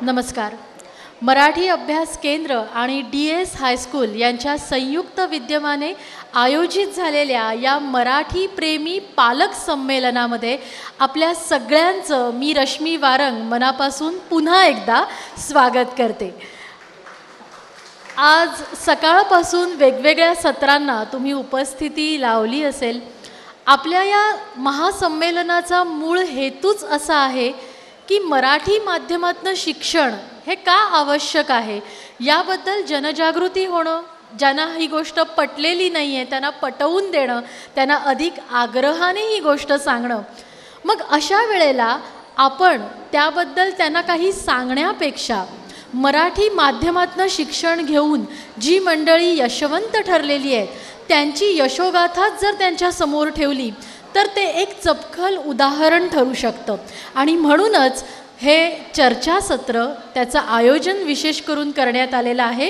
नमस्कार. मराठी अभ्यास केंद्र आणि DS हायस्कूल यांच्या संयुक्त विद्यमाने आयोजित झालेल्या या मराठी प्रेमी पालक संमेलनामध्ये आपल्या सगळ्यांचं मी रश्मी वारंग मनापासून पुन्हा एकदा स्वागत करते. आज सकाळपासून वेगवेगळ्या सत्रांना तुम्ही उपस्थिती लावली असेल. आपल्या या महासंमेलनाचा मूळ हेतूच असा आहे की मराठी माध्यमातून शिक्षण हे का आवश्यक आहे याबद्दल जनजागृती होणं, ज्यांना ही गोष्ट पटलेली नाही आहे त्यांना पटवून देणं, त्यांना अधिक आग्रहाने ही गोष्ट सांगणं. मग अशा वेळेला आपण त्याबद्दल त्यांना काही सांगण्यापेक्षा मराठी माध्यमातून शिक्षण घेऊन जी मंडळी यशवंत ठरलेली आहेत त्यांची यशोगाथाच जर त्यांच्या समोर ठेवली तर ते एक चपखल उदाहरण ठरू शकतं. आणि म्हणूनच हे चर्चासत्र त्याचं आयोजन विशेष करून करण्यात आलेलं आहे.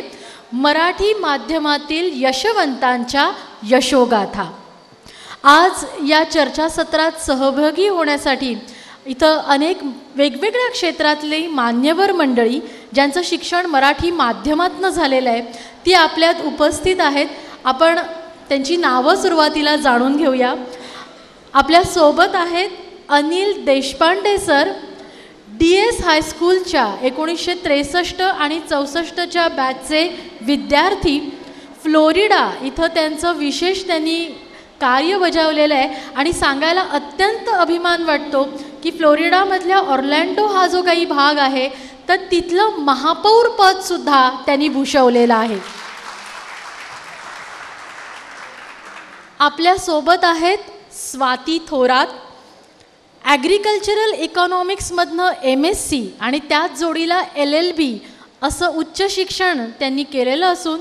मराठी माध्यमातील यशवंतांच्या यशोगाथा. आज या चर्चासत्रात सहभागी होण्यासाठी इथं अनेक वेगवेगळ्या क्षेत्रातली मान्यवर मंडळी ज्यांचं शिक्षण मराठी माध्यमातून झालेलं आहे ती आपल्यात उपस्थित आहेत. आपण त्यांची नावं सुरुवातीला जाणून घेऊया. आपल्या सोबत आहेत अनिल देशपांडे सर, DS हायस्कूलच्या 1963 आणि 64च्या बॅचचे विद्यार्थी. फ्लोरिडा इथं त्यांचं विशेष त्यांनी कार्य बजावलेलं आहे आणि सांगायला अत्यंत अभिमान वाटतो की फ्लोरिडामधल्या ऑर्लँडो हा जो काही भाग आहे तर तिथलं महापौर पदसुद्धा त्यांनी भूषवलेलं आहे. आपल्यासोबत आहेत स्वाती थोरात. ॲग्रिकल्चरल इकॉनॉमिक्समधनं MSc आणि त्याच जोडीला LLB असं उच्च शिक्षण त्यांनी केलेलं असून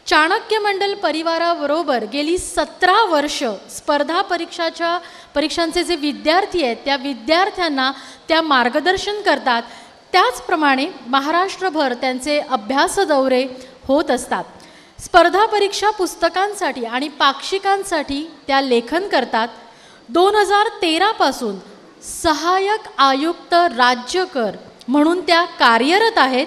चाणक्य मंडल परिवाराबरोबर गेली 17 वर्ष स्पर्धा परीक्षांचे जे विद्यार्थी आहेत त्या विद्यार्थ्यांना त्या मार्गदर्शन करतात. त्याचप्रमाणे महाराष्ट्रभर त्यांचे अभ्यास दौरे होत असतात. स्पर्धा परीक्षा पुस्तकांसाठी आणि पाक्षिकांसाठी त्या लेखन करतात. 2013 पासून सहाय्यक आयुक्त राज्य कर म्हणून त्या कार्यरत आहेत.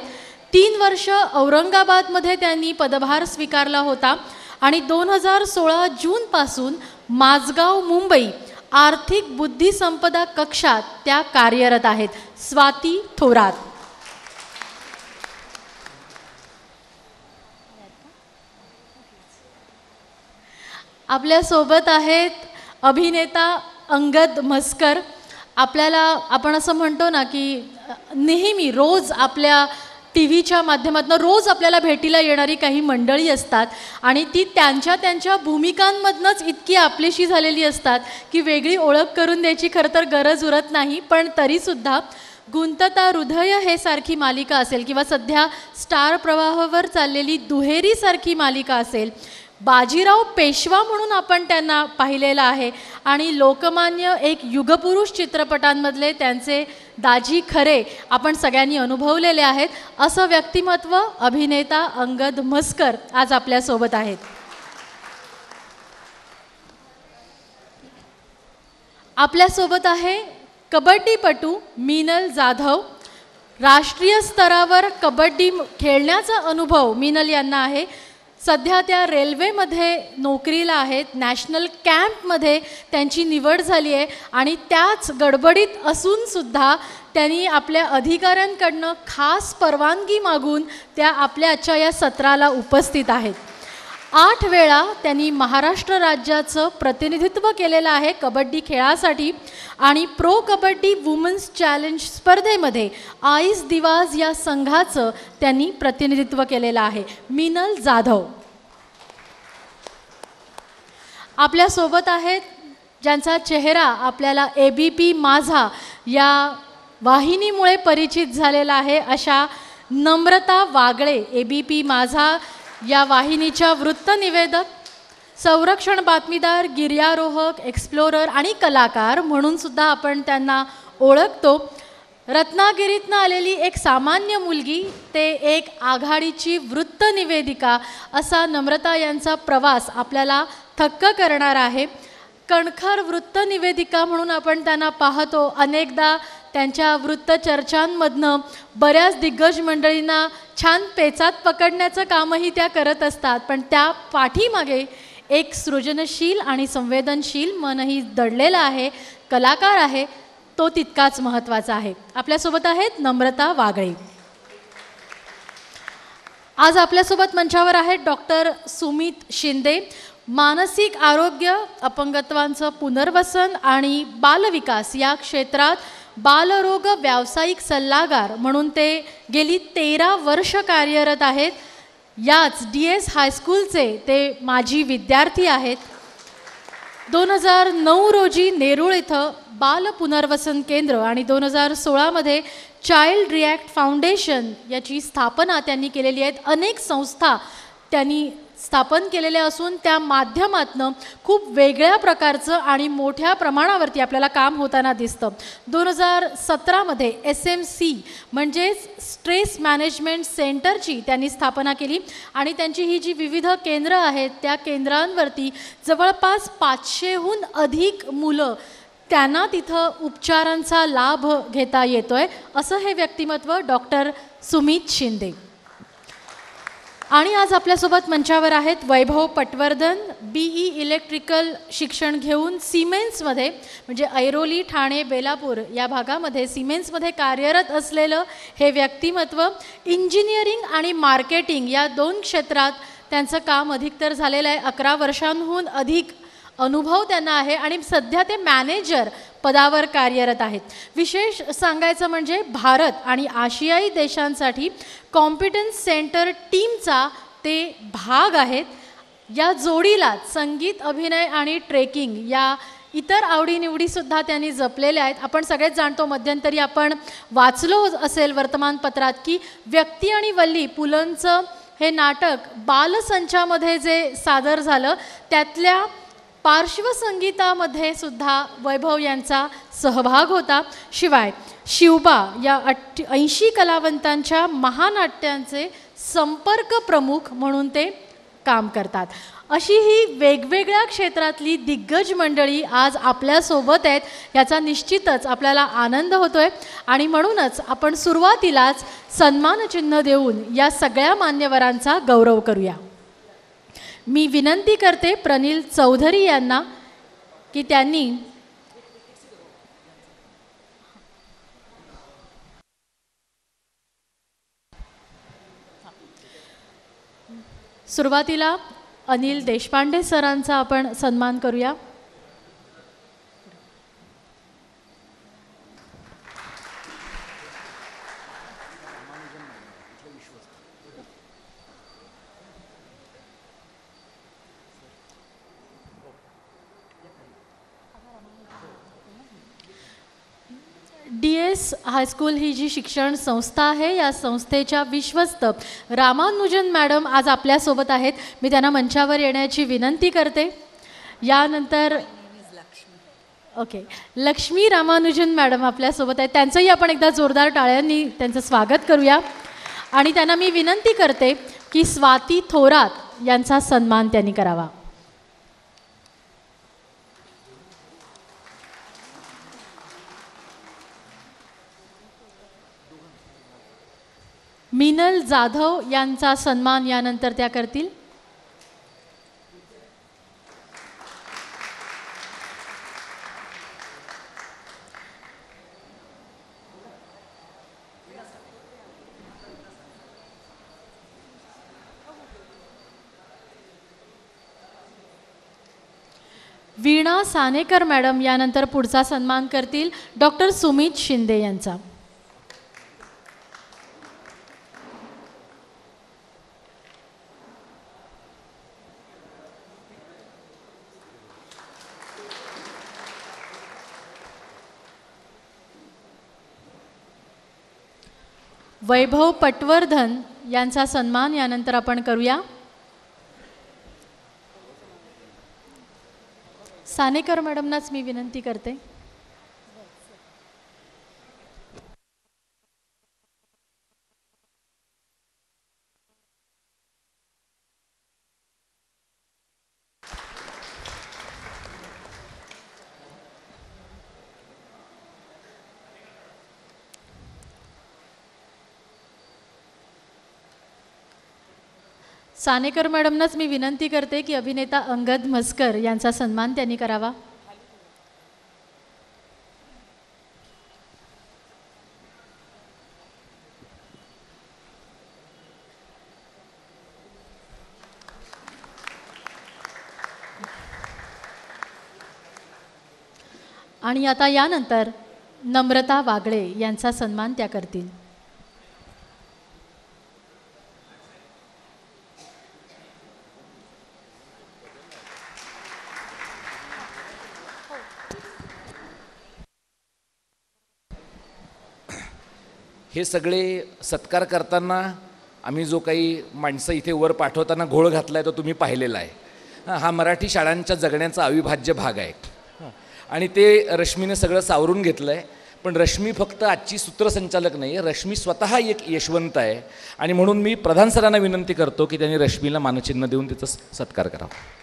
3 वर्ष औरंगाबादमध्ये त्यांनी पदभार स्वीकारला होता आणि 2016 जूनपासून माझगाव मुंबई आर्थिक बुद्धिसंपदा कक्षात त्या कार्यरत आहेत. स्वाती थोरात. आपल्यासोबत आहेत अभिनेता अंगद म्हस्कर. आपण असं म्हणतो ना की नेहमी रोज आपल्या TV माध्यमातून रोज आपल्याला भेटीला येणारी काही मंडळी असतात आणि ती त्यांच्या भूमिकांमधनंच इतकी आपलीशी झालेली असतात की वेगळी ओळख करून द्यायची खरं तर गरज उरत नाही. पण तरीसुद्धा गुंतता हृदय हे सारखी मालिका असेल किंवा सध्या स्टार प्रवाहावर चाललेली दुहेरी सारखी मालिका असेल, बाजीराव पेशवा म्हणून आपण त्यांना पाहिलेलं आहे आणि लोकमान्य एक युगपुरुष चित्रपटांमधले त्यांचे दाजी खरे आपण सगळ्यांनी अनुभवलेले आहेत. असं व्यक्तिमत्व अभिनेता अंगद म्हस्कर आज आपल्यासोबत आहेत. आपल्यासोबत आहे कबड्डीपटू मीनल जाधव. राष्ट्रीय स्तरावर कबड्डी खेळण्याचा अनुभव मीनल यांना आहे. सध्या त्या रेल्वेमध्ये नोकरीला आहेत. नॅशनल कॅम्पमध्ये त्यांची निवड झाली आहे आणि त्याच गडबडीत असूनसुद्धा त्यांनी आपल्या अधिकाऱ्यांकडनं खास परवानगी मागून त्या आपल्या आजच्या या सत्राला उपस्थित आहेत. 8 वेळा त्यांनी महाराष्ट्र राज्याचं प्रतिनिधित्व केलेलं आहे कबड्डी खेळासाठी आणि प्रो कबड्डी वुमन्स चॅलेंज स्पर्धेमध्ये आईस दिवाज या संघाचं त्यांनी प्रतिनिधित्व केलेलं आहे. मीनल जाधव. आपल्यासोबत आहेत ज्यांचा चेहरा आपल्याला ABP माझा या वाहिनीमुळे परिचित झालेला आहे अशा नम्रता वागळे. ABP माझा या वाहिनीच्या वृत्तनिवेदक, संरक्षण बातमीदार, गिर्यारोहक, एक्सप्लोरर आणि कलाकार म्हणून सुद्धा आपण त्यांना ओळखतो. रत्नागिरीतनं आलेली एक सामान्य मुलगी ते एक आघाडीची वृत्तनिवेदिका असा नम्रता यांचा प्रवास आपल्याला थक्क करणार आहे. कणखर वृत्तनिवेदिका म्हणून आपण त्यांना पाहतो. अनेकदा त्यांच्या वृत्तचर्चांमधनं बऱ्याच दिग्गज मंडळींना छान पेचात पकडण्याचं कामही त्या करत असतात, पण त्या पाठीमागे एक सृजनशील आणि संवेदनशील मनही दडलेलं आहे, कलाकार आहे, तो तितकाच महत्त्वाचा आहे. आपल्यासोबत आहेत नम्रता वागळे. आज आपल्यासोबत मंचावर आहेत डॉक्टर सुमित शिंदे. मानसिक आरोग्य, अपंगत्वांचं पुनर्वसन आणि बालविकास या क्षेत्रात बालरोग व्यावसायिक सल्लागार म्हणून ते गेली 13 वर्ष कार्यरत आहेत. याच DS हायस्कूलचे ते माजी विद्यार्थी आहेत. 2009 रोजी नेरूळ इथं बाल पुनर्वसन केंद्र आणि 2016मध्ये चाइल्ड रिॲक्ट फाउंडेशन याची स्थापना त्यांनी केलेली आहे. अनेक संस्था त्यांनी स्थापन केलेल्या असून त्या माध्यमातनं खूप वेगळ्या प्रकारचं आणि मोठ्या प्रमाणावरती आपल्याला काम होताना दिसतं. 2017मध्ये SMC म्हणजेच स्ट्रेस मॅनेजमेंट सेंटरची त्यांनी स्थापना केली आणि त्यांची ही जी विविध केंद्रं आहेत त्या केंद्रांवरती जवळपास 500हून अधिक मुलं त्यांना तिथं उपचारांचा लाभ घेता येतोय. असं हे व्यक्तिमत्व डॉक्टर सुमित शिंदे. आणि आज आपल्यासोबत मंचावर आहेत वैभव पटवर्धन. BE इलेक्ट्रिकल शिक्षण घेऊन सिमेन्समध्ये म्हणजे ऐरोली, ठाणे, बेलापूर या भागामध्ये सिमेन्समध्ये कार्यरत असलेलं हे व्यक्तिमत्व. इंजिनिअरिंग आणि मार्केटिंग या 2 क्षेत्रात त्यांचं काम अधिकतर झालेलं आहे. 11 वर्षांहून अधिक अनुभव त्यांना आहे आणि सध्या ते मॅनेजर पदावर कार्यरत आहेत. विशेष सांगायचं म्हणजे भारत आणि आशियाई देशांसाठी कॉम्पिटन्स सेंटर टीमचा ते भाग आहेत. या जोडीला संगीत, अभिनय आणि ट्रेकिंग या इतर आवडीनिवडीसुद्धा त्यांनी जपलेल्या आहेत. आपण सगळेच जाणतो, मध्यंतरी आपण वाचलो असेल वर्तमानपत्रात की व्यक्ती आणि वल्ली पुलंचं हे नाटक बालसंचामध्ये जे सादर झालं त्यातल्या पार्श्वसंगीतामध्ये सुद्धा वैभव यांचा सहभाग होता. शिवाय शिवबा या 80 कलावंतांच्या महानाट्यांचे संपर्क प्रमुख म्हणून ते काम करतात. अशी ही वेगवेगळ्या क्षेत्रातली दिग्गज मंडळी आज आपल्यासोबत आहेत, याचा निश्चितच आपल्याला आनंद होतोय. आणि म्हणूनच आपण सुरुवातीलाच सन्मानचिन्ह देऊन या सगळ्या मान्यवरांचा गौरव करूया. मी विनंती करते प्रनिल चौधरी यांना की त्यांनी सुरुवातीला अनिल देशपांडे सरांचा आपण सन्मान करूया. DS हायस्कूल ही जी शिक्षण संस्था आहे या संस्थेच्या विश्वस्त रामानुजन मॅडम आज आपल्यासोबत आहेत. मी त्यांना मंचावर येण्याची विनंती करते. यानंतर लक्ष्मी रामानुजन मॅडम आपल्यासोबत आहेत. त्यांचंही आपण एकदा जोरदार टाळ्यांनी त्यांचं स्वागत करूया. आणि त्यांना मी विनंती करते की स्वाती थोरात यांचा सन्मान त्यांनी करावा. मीनल जाधव यांचा सन्मान यानंतर त्या करतील. वीणा सानेकर मॅडम यानंतर पुढचा सन्मान करतील डॉक्टर सुमित शिंदे यांचा. वैभव पटवर्धन यांचा सन्मान यानंतर आपण करूया. सानेकर मॅडमनाच मी विनंती करते. सानेकर मॅडमनाच मी विनंती करते की अभिनेता अंगद म्हस्कर यांचा सन्मान त्यांनी करावा. आणि आता यानंतर नम्रता वागळे यांचा सन्मान त्या करतील. हे सगळे सत्कार करताना आम्ही जो काही माणसं इथे वर पाठवताना घोळ घातला आहे तो तुम्ही पाहिलेला आहे. हा मराठी शाळांच्या जगण्याचा अविभाज्य भाग आहे आणि ते रश्मीने सगळं सावरून घेतलं आहे. पण रश्मी फक्त आजची सूत्रसंचालक नाही आहे, रश्मी स्वतः एक यशवंत आहे आणि म्हणून मी प्रधान सरांना विनंती करतो की त्यांनी रश्मीला मानचिन्ह देऊन तिचा सत्कार करावा.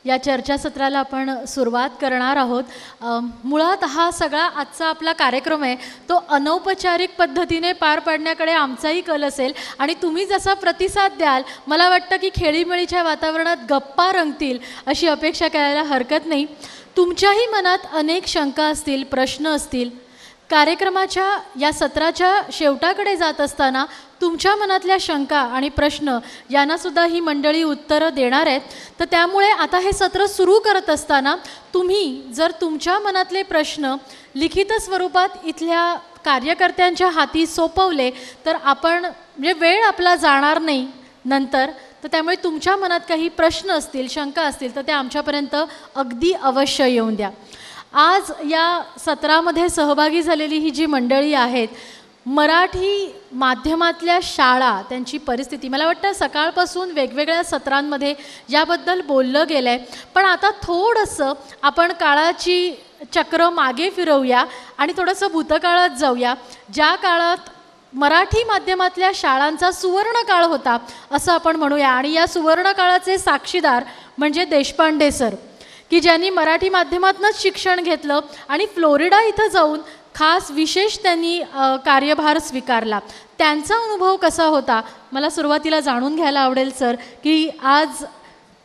या चर्चासत्राला आपण सुरुवात करणार आहोत. मुळात हा सगळा आजचा आपला कार्यक्रम आहे तो अनौपचारिक पद्धतीने पार पाडण्याकडे आमचाही कल असेल आणि तुम्ही जसा प्रतिसाद द्याल मला वाटतं की खेळीमेळीच्या वातावरणात गप्पा रंगतील अशी अपेक्षा करायला हरकत नाही. तुमच्याही मनात अनेक शंका असतील, प्रश्न असतील. कार्यक्रमाच्या या सत्राच्या शेवटाकडे जात असताना तुमच्या मनातल्या शंका आणि प्रश्न यांनासुद्धा ही मंडळी उत्तरं देणार आहेत. तर त्यामुळे आता हे सत्र सुरू करत असताना तुम्ही जर तुमच्या मनातले प्रश्न लिखित स्वरूपात इथल्या कार्यकर्त्यांच्या हाती सोपवले तर आपण म्हणजे वेळ आपला जाणार नाही नंतर. तर त्यामुळे तुमच्या मनात काही प्रश्न असतील, शंका असतील तर त्या आमच्यापर्यंत अगदी अवश्य येऊन द्या. आज या सत्रामध्ये सहभागी झालेली ही जी मंडळी आहेत, मराठी माध्यमातल्या शाळा त्यांची परिस्थिती मला वाटतं सकाळपासून वेगवेगळ्या सत्रांमध्ये याबद्दल बोललं गेलं आहे. पण आता थोडंसं आपण काळाची चक्र मागे फिरवूया आणि थोडंसं भूतकाळात जाऊया. ज्या काळात मराठी माध्यमातल्या शाळांचा सुवर्ण काळ होता असं आपण म्हणूया आणि या सुवर्ण काळाचे साक्षीदार म्हणजे देशपांडे सर की ज्यांनी मराठी माध्यमातूनच शिक्षण घेतलं आणि फ्लोरिडा इथं जाऊन खास विशेष त्यांनी कार्यभार स्वीकारला. त्यांचा अनुभव कसा होता मला सुरुवातीला जाणून घ्यायला आवडेल सर, की आज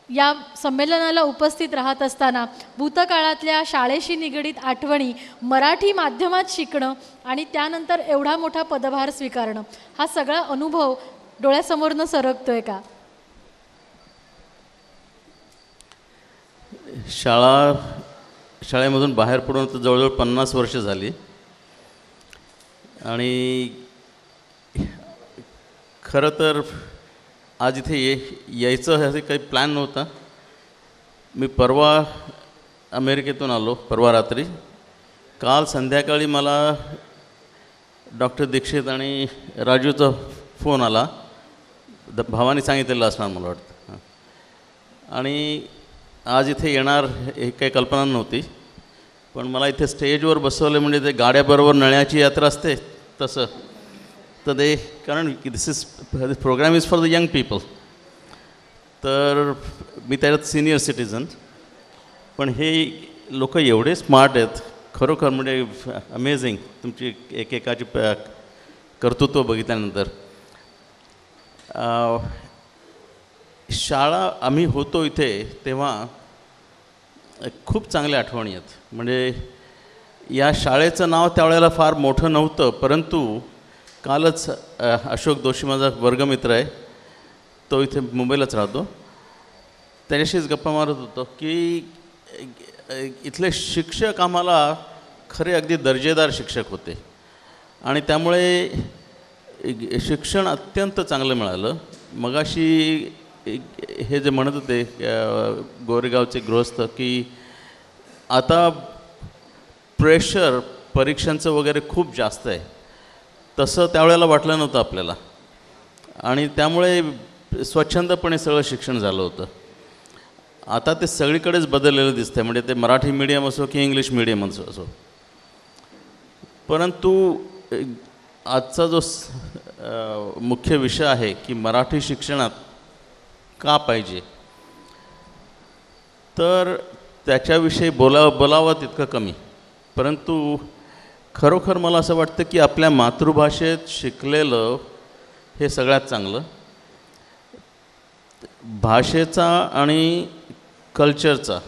या संमेलनाला उपस्थित राहत असताना भूतकाळातल्या शाळेशी निगडीत आठवणी, मराठी माध्यमात शिकणं आणि त्यानंतर एवढा मोठा पदभार स्वीकारणं हा सगळा अनुभव डोळ्यासमोरनं सरकतोय का? शाळेमधून बाहेर पडून तर जवळजवळ 50 वर्ष झाली आणि खरं तर आज इथे यायचं हे काही प्लॅन नव्हता. मी परवा अमेरिकेतून आलो, परवा रात्री. काल संध्याकाळी मला डॉक्टर दीक्षित आणि राजूचा फोन आला. भावानी सांगितलेलं असणार मला वाटतं. आणि आज इथे येणार हे काही कल्पना नव्हती. पण मला इथे स्टेजवर बसवलं म्हणजे ते गाड्याबरोबर नळ्याची यात्रा असते तसं. तर ते कारण this program is for the young people. तर मी त्याच्यात सिनियर सिटीजन. पण हे लोक एवढे स्मार्ट आहेत खरोखर, म्हणजे अमेझिंग तुमची एकेकाची कर्तृत्व बघितल्यानंतर. शाळा आम्ही होतो इथे तेव्हा खूप चांगल्या आठवणी आहेत. म्हणजे या शाळेचं नाव त्यावेळेला फार मोठं नव्हतं, परंतु कालच अशोक जोशी माझा वर्गमित्र आहे, तो इथे मुंबईलाच राहतो, त्याच्याशीच गप्पा मारत होतो की इथले शिक्षक आम्हाला खरे अगदी दर्जेदार शिक्षक होते आणि त्यामुळे शिक्षण अत्यंत चांगलं मिळालं. मगाशी हे जे म्हणत होते गोरेगावचे गृहस्थ की आता प्रेशर परीक्षांचं वगैरे खूप जास्त आहे, तसं त्यावेळेला वाटलं नव्हतं आपल्याला आणि त्यामुळे स्वच्छंदपणे सगळं शिक्षण झालं होतं. आता ते सगळीकडेच बदललेलं दिसतं, म्हणजे ते मराठी मीडियम असो की इंग्लिश मीडियम असो. परंतु आजचा जो मुख्य विषय आहे की मराठी शिक्षणात का पाहिजे, तर त्याच्याविषयी बोलावं तितकं कमी. परंतु खरोखर मला असं वाटतं की आपल्या मातृभाषेत शिकलेलं हे सगळ्यात चांगलं. भाषेचा आणि कल्चरचा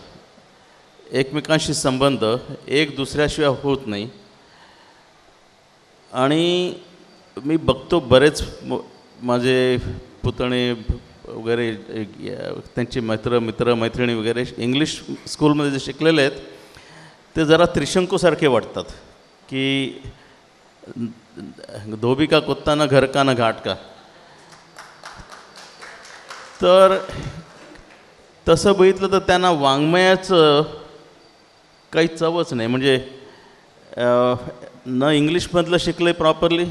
एकमेकांशी संबंध एक दुसऱ्याशिवाय होत नाही. आणि मी बघतो बरेच माझे पुतणे वगैरे त्यांचे मैत्रिणी वगैरे इंग्लिश स्कूलमध्ये जे शिकलेले आहेत ते जरा त्रिशंकूसारखे वाटतात की धोबी का कुत्ता ना घर का ना घाट का. तर तसं बघितलं तर त्यांना वाङ्मयाचं काही चवच नाही. म्हणजे न इंग्लिशमधलं शिकले प्रॉपरली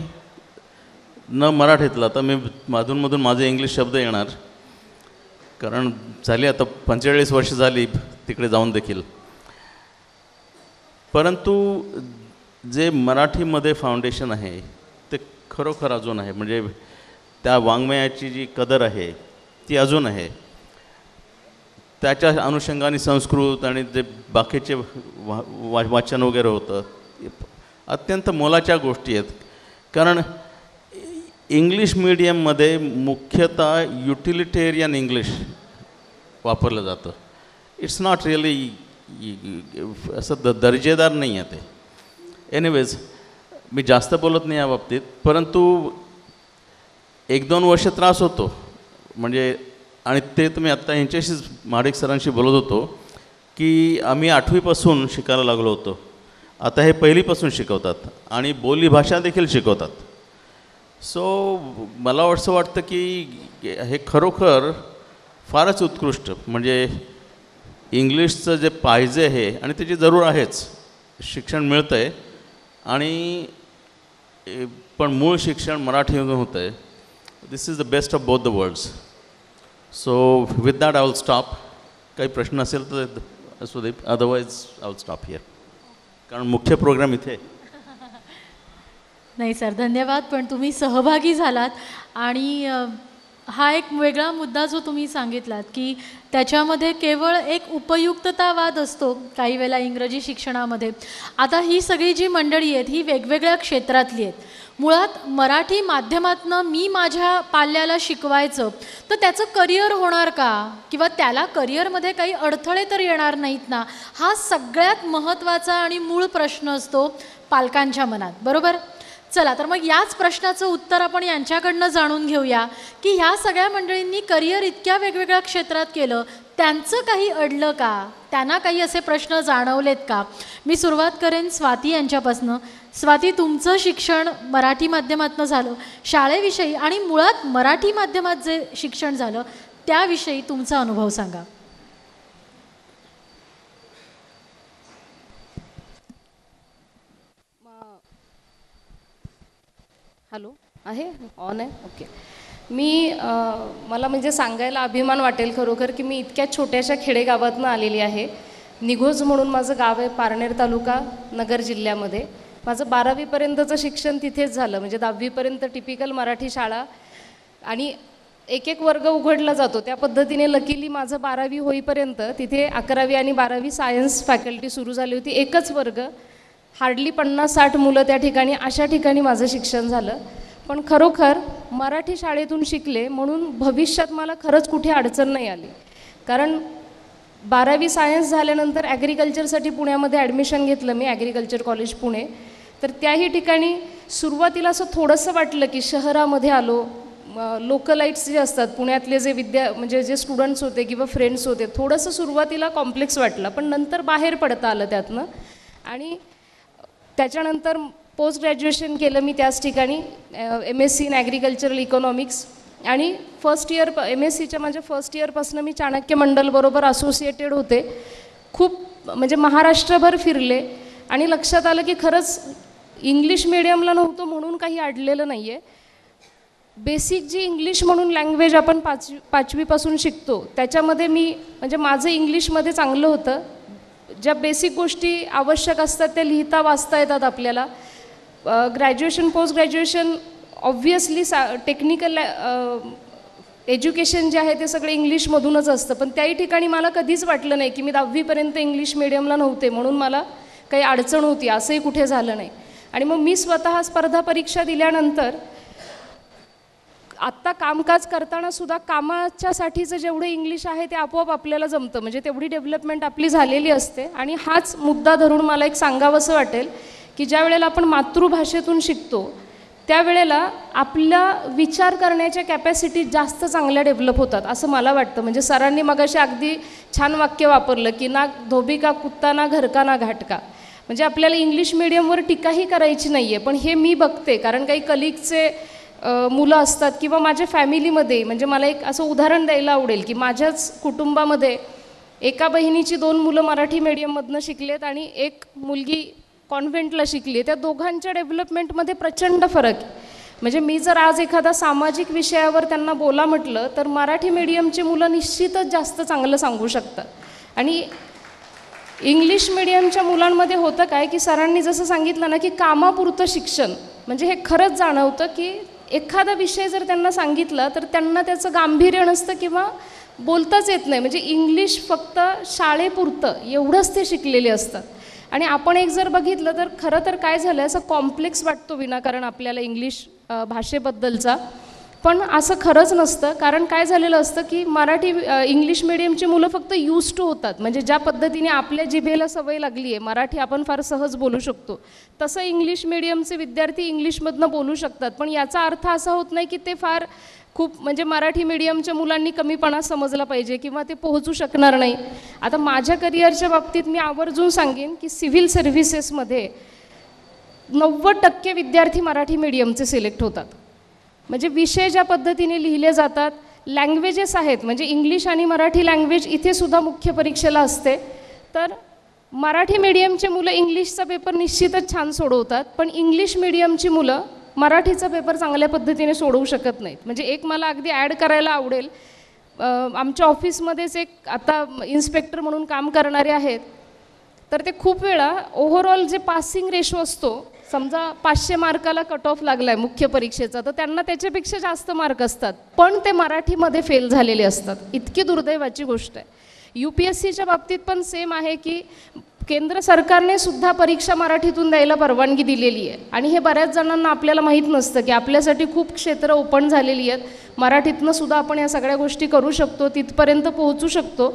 न मराठीतलं. आता मी मधून माझे इंग्लिश शब्द येणार, कारण झाली आता 45 वर्ष झाली तिकडे जाऊन देखील. परंतु जे मराठीमध्ये फाउंडेशन आहे ते खरोखर अजून आहे. म्हणजे त्या वाङ्मयाची जी कदर आहे ती अजून आहे. त्याच्या अनुषंगाने संस्कृत आणि जे बाकीचे वाचन वगैरे होतं अत्यंत मोलाच्या गोष्टी आहेत. कारण इंग्लिश मीडियममध्ये मुख्यतः युटिलिटेरियन इंग्लिश वापरलं जातं. इट्स नॉट रिअली असं दर्जेदार नाही आहे ते. एनिवेज मी जास्त बोलत नाही या बाबतीत. परंतु 1-2 वर्ष त्रास होतो. म्हणजे आणि ते तुम्ही आत्ता यांच्याशीच महाडिक सरांशी बोलत होतो की आम्ही 8वीपासून शिकायला लागलो होतो. आता हे 1लीपासून शिकवतात आणि बोलीभाषा देखील शिकवतात. सो मला असं वाटतं की हे खरोखर फारच उत्कृष्ट. म्हणजे इंग्लिशचं जे पाहिजे आहे आणि त्याची जरूर आहेच, शिक्षण मिळतं आहे आणि पण मूळ शिक्षण मराठीमधून होतं आहे. This is the best of both the worlds. So with that I will stop. काही प्रश्न असेल तर असू दे, otherwise I will stop here, कारण मुख्य प्रोग्राम इथे. नाही सर, धन्यवाद. पण तुम्ही सहभागी झालात आणि हा एक वेगळा मुद्दा जो तुम्ही सांगितलात की त्याच्यामध्ये केवळ एक उपयुक्ततावाद असतो काही वेळेला इंग्रजी शिक्षणामध्ये. आता ही सगळी जी मंडळी आहेत ही वेगवेगळ्या क्षेत्रातली आहेत. मुळात मराठी माध्यमातनं मी माझ्या पाल्याला शिकवायचं तर त्याचं करिअर होणार का, किंवा त्याला करिअरमध्ये काही अडथळे तर येणार नाहीत ना, हा सगळ्यात महत्त्वाचा आणि मूळ प्रश्न असतो पालकांच्या मनात, बरोबर. चला तर मग याच प्रश्नाचं उत्तर आपण यांच्याकडनं जाणून घेऊया की ह्या सगळ्या मंडळींनी करिअर इतक्या वेगवेगळ्या क्षेत्रात केलं, त्यांचं काही अडलं का, त्यांना काही असे प्रश्न जाणवलेत का. मी सुरुवात करेन स्वाती यांच्यापासनं. स्वाती, तुमचं शिक्षण मराठी माध्यमातनं झालं, शाळेविषयी आणि मुळात मराठी माध्यमात जे शिक्षण झालं त्याविषयी तुमचा अनुभव सांगा. हॅलो, आहे, ऑन आहे, ओके. मला म्हणजे सांगायला अभिमान वाटेल खरोखर की मी इतक्या छोट्याशा खेडेगावातनं आलेली आहे. निघोज म्हणून माझं गाव आहे, पारनेर तालुका, नगर जिल्ह्यामध्ये. माझं 12वीपर्यंतचं शिक्षण तिथेच झालं. म्हणजे 10वीपर्यंत टिपिकल मराठी शाळा आणि एक वर्ग उघडला जातो त्या पद्धतीने. लकीली माझं 12वी होईपर्यंत तिथे 11वी आणि 12वी सायन्स फॅकल्टी सुरू झाली होती. एकच वर्ग, हार्डली 50-60 मुलं त्या ठिकाणी. अशा ठिकाणी माझं शिक्षण झालं. पण खरोखर मराठी शाळेतून शिकले म्हणून भविष्यात मला खरंच कुठे अडचण नाही आली. कारण 12वी सायन्स झाल्यानंतर ॲग्रिकल्चरसाठी पुण्यामध्ये ॲडमिशन घेतलं मी, ॲग्रिकल्चर कॉलेज पुणे. तर त्याही ठिकाणी सुरुवातीला असं थोडंसं वाटलं की शहरामध्ये आलो, लोकलाइट्स जे असतात पुण्यातले जे म्हणजे जे स्टुडंट्स होते किंवा फ्रेंड्स होते, थोडंसं सुरुवातीला कॉम्प्लेक्स वाटलं. पण नंतर बाहेर पडता आलं त्यातनं. आणि त्याच्यानंतर पोस्ट ग्रॅज्युएशन केलं मी त्याच ठिकाणी, MSc इन ॲग्रिकल्चरल इकॉनॉमिक्स. आणि फर्स्ट इयर MScच्या माझ्या फर्स्ट इयरपासून मी चाणक्य मंडलबरोबर असोसिएटेड होते. खूप म्हणजे महाराष्ट्रभर फिरले आणि लक्षात आलं की खरंच इंग्लिश मिडियमला नव्हतं म्हणून काही अडलेलं नाही आहे. बेसिक जी इंग्लिश म्हणून लँग्वेज आपण 5वीपासून शिकतो त्याच्यामध्ये मी म्हणजे माझं इंग्लिशमध्ये चांगलं होतं. ज्या बेसिक गोष्टी आवश्यक असतात त्या लिहिता वाचता येतात आपल्याला. Graduation post graduation obviously technical education जे आहे ते सगळं इंग्लिशमधूनच असतं, पण त्याही ठिकाणी मला कधीच वाटलं नाही की मी 10वीपर्यंत इंग्लिश मिडियमला नव्हते म्हणून मला काही अडचण होती, असंही कुठे झालं नाही. आणि मग मी स्वतः स्पर्धा परीक्षा दिल्यानंतर आत्ता कामकाज करताना सुद्धा कामाच्यासाठीचं जेवढं इंग्लिश आहे ते आपोआप आपल्याला जमतं, म्हणजे तेवढी डेव्हलपमेंट आपली झालेली असते. आणि हाच मुद्दा धरून मला एक सांगावंसं वाटेल की ज्या वेळेला आपण मातृभाषेतून शिकतो त्यावेळेला आपला विचार करण्याच्या कॅपॅसिटी जास्त चांगल्या डेव्हलप होतात असं मला वाटतं. म्हणजे सरांनी मगाशी अगदी छान वाक्य वापरलं की ना धोबी का कुत्ता ना घर का ना घाट का. म्हणजे आपल्याला इंग्लिश मिडियमवर टीकाही करायची नाही आहे, पण हे मी बघते कारण काही कलिगचे मुलं असतात किंवा माझ्या फॅमिलीमध्ये, म्हणजे मला एक असं उदाहरण द्यायला आवडेल की माझ्याच कुटुंबामध्ये एका बहिणीची 2 मुलं मराठी मीडियममधनं शिकलेत आणि एक मुलगी कॉन्व्हेंटला शिकली. त्या दोघांच्या डेव्हलपमेंटमध्ये प्रचंड फरक आहे. म्हणजे मी जर आज एखादा सामाजिक विषयावर त्यांना बोला म्हटलं तर मराठी मीडियमची मुलं निश्चितच जास्त चांगलं सांगू शकतात. आणि इंग्लिश मिडियमच्या मुलांमध्ये होतं काय की सरांनी जसं सांगितलं ना की कामापुरतं शिक्षण, म्हणजे हे खरंच जाणवतं की एखादा विषय जर त्यांना सांगितला तर त्यांना त्याचं गांभीर्य नसतं किंवा बोलताच येत नाही. म्हणजे इंग्लिश फक्त शाळेपुरतं एवढंच ते शिकलेले असतात. आणि आपण एक जर बघितलं तर खरं तर काय झालं असं कॉम्प्लेक्स वाटतो विनाकारण आपल्याला इंग्लिश भाषेबद्दलचा, पण असं खरंच नसतं. कारण काय झालेलं असतं की इंग्लिश मिडियमची मुलं फक्त यूज टू होतात, म्हणजे ज्या पद्धतीने आपल्या जिभेला सवय लागली आहे मराठी आपण फार सहज बोलू शकतो तसं इंग्लिश मिडियमचे विद्यार्थी इंग्लिशमधनं बोलू शकतात. पण याचा अर्थ असा होत नाही की ते फार खूप म्हणजे मराठी मीडियमच्या मुलांनी कमीपणा समजला पाहिजे किंवा ते पोहोचू शकणार नाही. आता माझ्या करिअरच्या बाबतीत मी आवर्जून सांगेन की सिव्हिल सर्व्हिसेसमध्ये 90% विद्यार्थी मराठी मीडियमचे सिलेक्ट होतात. म्हणजे विषय ज्या पद्धतीने लिहिले जातात, लँग्वेजेस आहेत, म्हणजे इंग्लिश आणि मराठी लँग्वेज इथे सुद्धा मुख्य परीक्षेला असते. तर मराठी मीडियमचे मुलं इंग्लिशचा पेपर निश्चितच छान सोडवतात, पण इंग्लिश मीडियमची मुलं मराठीचा पेपर चांगल्या पद्धतीने सोडवू शकत नाहीत. म्हणजे एक मला अगदी ॲड करायला आवडेल, आमच्या ऑफिसमध्येच एक आता इन्स्पेक्टर म्हणून काम करणारे आहेत, तर ते खूप वेळा ओव्हरऑल जे पासिंग रेशो असतो, समजा 500 मार्काला कट ऑफ लागला आहे मुख्य परीक्षेचा, तर त्यांना त्याच्यापेक्षा जास्त मार्क असतात, पण ते मराठीमध्ये फेल झालेले असतात. इतकी दुर्दैवाची गोष्ट आहे. UPSCच्या बाबतीत पण सेम आहे की केंद्र सरकारने सुद्धा परीक्षा मराठीतून द्यायला परवानगी दिलेली आहे. आणि हे बऱ्याच जणांना आपल्याला माहीत नसतं की आपल्यासाठी खूप क्षेत्र ओपन झालेली आहेत, मराठीतनं सुद्धा आपण या सगळ्या गोष्टी करू शकतो, तिथपर्यंत पोहोचू शकतो.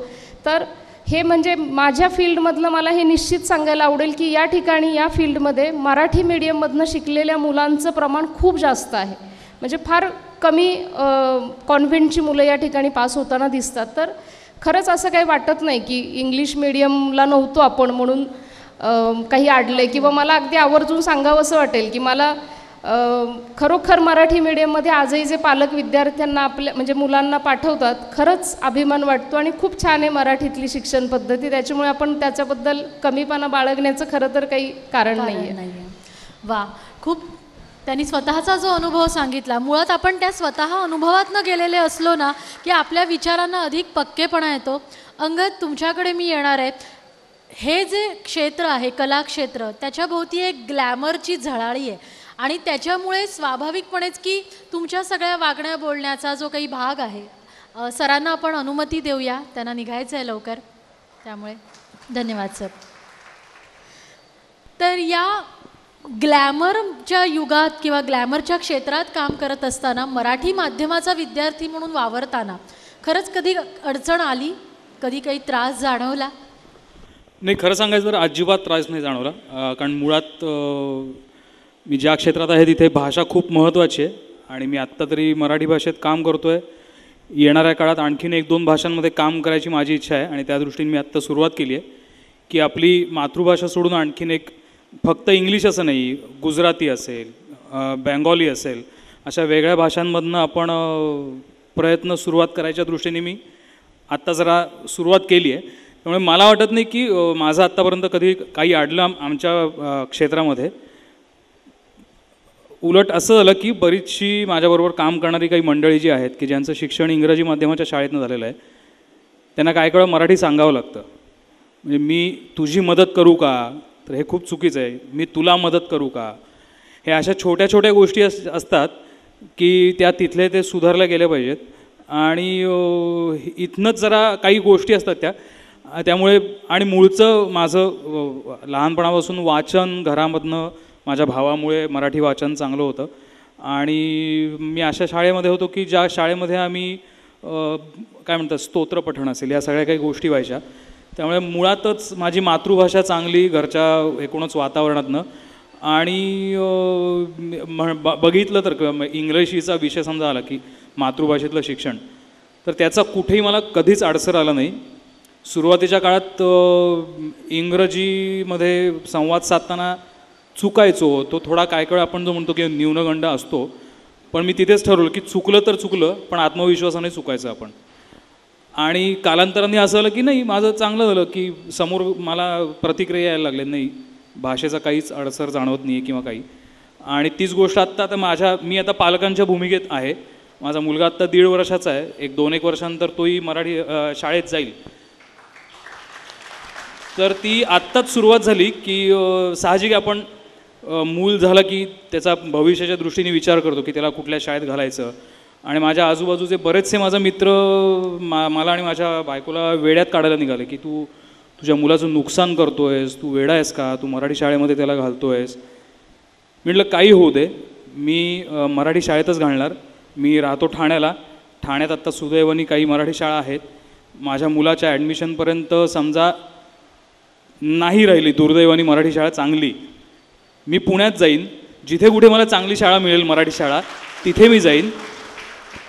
तर हे म्हणजे माझ्या फील्डमधलं मला हे निश्चित सांगायला आवडेल की या ठिकाणी या फील्डमध्ये मराठी मीडियममधनं शिकलेल्या मुलांचं प्रमाण खूप जास्त आहे. म्हणजे फार कमी कॉन्व्हेंटची मुलं या ठिकाणी पास होताना दिसतात. तर खरंच असं काही वाटत नाही की इंग्लिश मिडियमला नव्हतो आपण म्हणून काही अडलं आहे, किंवा मला अगदी आवर्जून सांगावं असं वाटेल की मला खरोखर मराठी मीडियममध्ये आजही जे पालक विद्यार्थ्यांना आपल्या म्हणजे मुलांना पाठवतात खरंच अभिमान वाटतो आणि खूप छान आहे मराठीतली शिक्षण पद्धती. त्याच्यामुळे आपण त्याच्याबद्दल कमीपणा बाळगण्याचं खरं तर काही कारण नाही आहे. वा, खूप त्यांनी स्वतःचा जो अनुभव सांगितला, मुळात आपण त्या स्वतः अनुभवातनं गेलेले असलो ना की आपल्या विचारांना अधिक पक्केपणा येतो. अंगद, तुमच्याकडे मी येणार आहे. हे जे क्षेत्र आहे कला क्षेत्र, त्याच्याभोवती एक ग्लॅमरची झळाळी आहे आणि त्याच्यामुळे स्वाभाविकपणेच की तुमच्या सगळ्या वागण्या बोलण्याचा जो काही भाग आहे, सरांना आपण अनुमती देऊया, त्यांना निघायचं आहे लवकर, त्यामुळे धन्यवाद सर. तर या ग्लॅमरच्या युगात किंवा ग्लॅमरच्या क्षेत्रात काम करत असताना मराठी माध्यमाचा विद्यार्थी म्हणून वावरताना खरंच कधी अडचण आली, कधी काही त्रास जाणवला? नाही, खरं सांगायचं तर अजिबात त्रास नाही जाणवला. कारण मुळात मी ज्या क्षेत्रात आहे तिथे भाषा खूप महत्त्वाची आहे आणि मी आत्ता तरी मराठी भाषेत काम करतो आहे. येणाऱ्या काळात आणखीन 1-2 भाषांमध्ये काम करायची माझी इच्छा आहे आणि त्या दृष्टीने मी आत्ता सुरुवात केली आहे की आपली मातृभाषा सोडून आणखीन एक, फक्त इंग्लिश असं नाही, गुजराती असेल, बेंगॉली असेल, अशा वेगळ्या भाषांमधनं आपण प्रयत्न सुरुवात करायच्या दृष्टीने मी आत्ता जरा सुरुवात केली आहे. त्यामुळे मला वाटत नाही की माझं आत्तापर्यंत कधी काही अडलं आमच्या क्षेत्रामध्ये. उलट असं झालं की बरीचशी माझ्याबरोबर काम करणारी काही मंडळी जी आहेत की ज्यांचं शिक्षण इंग्रजी माध्यमाच्या शाळेतनं झालेलं आहे, त्यांना काय वेळा मराठी सांगावं लागतं. म्हणजे मी तुझी मदत करू का, तर हे खूप चुकीचं आहे. मी तुला मदत करू का, हे अशा छोट्या छोट्या गोष्टी असतात की त्या तिथले ते सुधारल्या गेल्या पाहिजेत. आणि इथनंच जरा काही गोष्टी असतात त्यामुळे. आणि मूळचं माझं लहानपणापासून वाचन घरामधनं माझ्या भावामुळे मराठी वाचन चांगलं होतं. आणि मी अशा शाळेमध्ये होतो की ज्या शाळेमध्ये आम्ही काय म्हणतात स्तोत्रपठण असेल या सगळ्या काही गोष्टी व्हायच्या. त्यामुळे मुळातच माझी मातृभाषा चांगली घरच्या एकूणच वातावरणातनं. आणि बघितलं तर इंग्रजीचा विषय समजा आला की मातृभाषेतलं शिक्षण, तर त्याचा कुठेही मला कधीच अडसर आला नाही. सुरुवातीच्या काळात इंग्रजीमध्ये संवाद साधताना चुकायचो, तो थोडा काय काळ आपण जो म्हणतो की न्यूनगंड असतो, पण मी तिथेच ठरवलं की चुकलं तर चुकलं पण आत्मविश्वासाने चुकायचं आपण. आणि कालांतराने असं आलं की नाही माझं चांगलं झालं की समोर मला प्रतिक्रिया यायला लागल्या, नाही भाषेचा काहीच अडसर जाणवत नाही आहे किंवा काही. आणि तीच गोष्ट आत्ता मी आता पालकांच्या भूमिकेत आहे. माझा मुलगा आत्ता 1.5 वर्षाचा आहे, 2-1 वर्षानंतर तोही मराठी शाळेत जाईल. तर ती आत्ताच सुरुवात झाली की साहजिक आपण मूल झालं की त्याचा भविष्याच्या दृष्टीने विचार करतो की त्याला कुठल्या शाळेत घालायचं. आणि माझ्या आजूबाजूचे बरेचसे माझे मित्र मला आणि माझ्या बायकोला वेड्यात काढायला निघाले की तू तुझ्या मुलाचं नुकसान करतोयस, तू वेडा आहेस का, तू मराठी शाळेमध्ये त्याला घालतोयस. म्हटलं काही होऊ दे, मी मराठी शाळेतच घालणार. मी राहतो ठाण्यात आत्ता सुदैवाने काही मराठी शाळा आहेत. माझ्या मुलाच्या ॲडमिशनपर्यंत समजा नाही राहिली दुर्दैवाने मराठी शाळा चांगली, मी पुण्यात जाईन, जिथे कुठे मला चांगली शाळा मिळेल मराठी शाळा तिथे मी जाईन.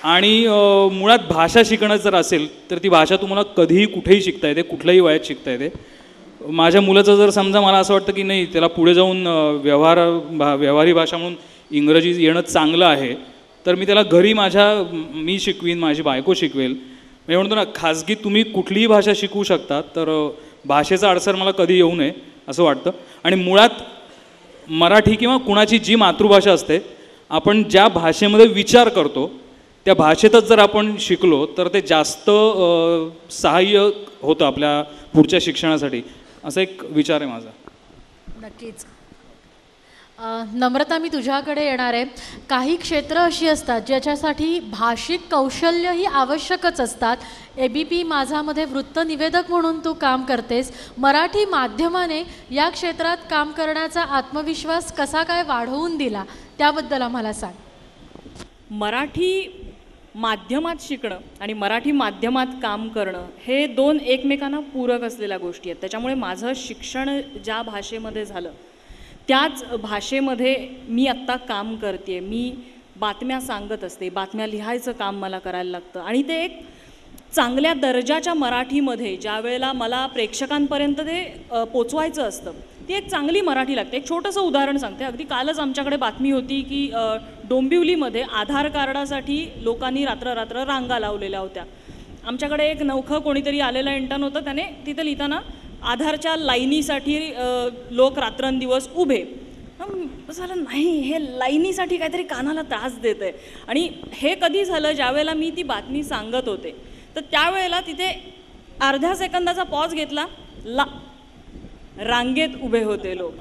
आणि मुळात भाषा शिकणं जर असेल तर ती भाषा तुम्हाला कधीही कुठेही शिकता येते, कुठल्याही वयात शिकता येते. माझ्या मुलाचं जर समजा मला असं वाटतं की नाही त्याला पुढे जाऊन व्यवहारी भाषा म्हणून इंग्रजी येणं चांगलं आहे, तर मी त्याला घरी मी शिकवीन, माझी बायको शिकवेल. मी म्हणतो ना खाजगी तुम्ही कुठलीही भाषा शिकवू शकता, तर भाषेचा अडसर मला कधी येऊ नये असं वाटतं. आणि मुळात मराठी किंवा कुणाची जी मातृभाषा असते, आपण ज्या भाषेमध्ये विचार करतो त्या भाषेतच जर आपण शिकलो तर ते जास्त सहाय्य होतं आपल्या पुढच्या शिक्षणासाठी, असा एक विचार आहे माझा. नक्कीच. नम्रता, मी तुझ्याकडे येणार आहे. काही क्षेत्र अशी असतात ज्याच्यासाठी भाषिक कौशल्य ही आवश्यकच असतात. ABP माझामध्ये वृत्तनिवेदक म्हणून तू काम करतेस. मराठी माध्यमाने या क्षेत्रात काम करण्याचा आत्मविश्वास कसा काय वाढवून दिला त्याबद्दल आम्हाला सांग. मराठी माध्यमात शिकणं आणि मराठी माध्यमात काम करणं हे 2 एकमेकांना पूरक असलेल्या गोष्टी आहेत. त्याच्यामुळे माझं शिक्षण ज्या भाषेमध्ये झालं त्याच भाषेमध्ये मी आत्ता काम करते. मी बातम्या सांगत असते, बातम्या लिहायचं काम मला करायला लागतं. आणि ते एक चांगल्या दर्जाच्या मराठीमध्ये ज्या वेळेला मला प्रेक्षकांपर्यंत ते पोचवायचं असतं, ती एक चांगली मराठी लागते. एक छोटंसं उदाहरण सांगते. अगदी कालच आमच्याकडे बातमी होती की डोंबिवलीमध्ये आधार कार्डासाठी लोकांनी रात्र रांगा लावलेल्या होत्या. आमच्याकडे एक नवखं कोणीतरी आलेलं इंटर्न होतं, त्याने तिथं लिहिताना आधारच्या लाईनीसाठी लोक रात्रंदिवस उभे. झालं नाही, हे लाईनीसाठी काहीतरी कानाला त्रास देत आहे. आणि हे कधी झालं ज्यावेळेला मी ती बातमी सांगत होते, तर त्यावेळेला तिथे अर्ध्या सेकंदाचा पॉज घेतला, रांगेत उभे होते लोक.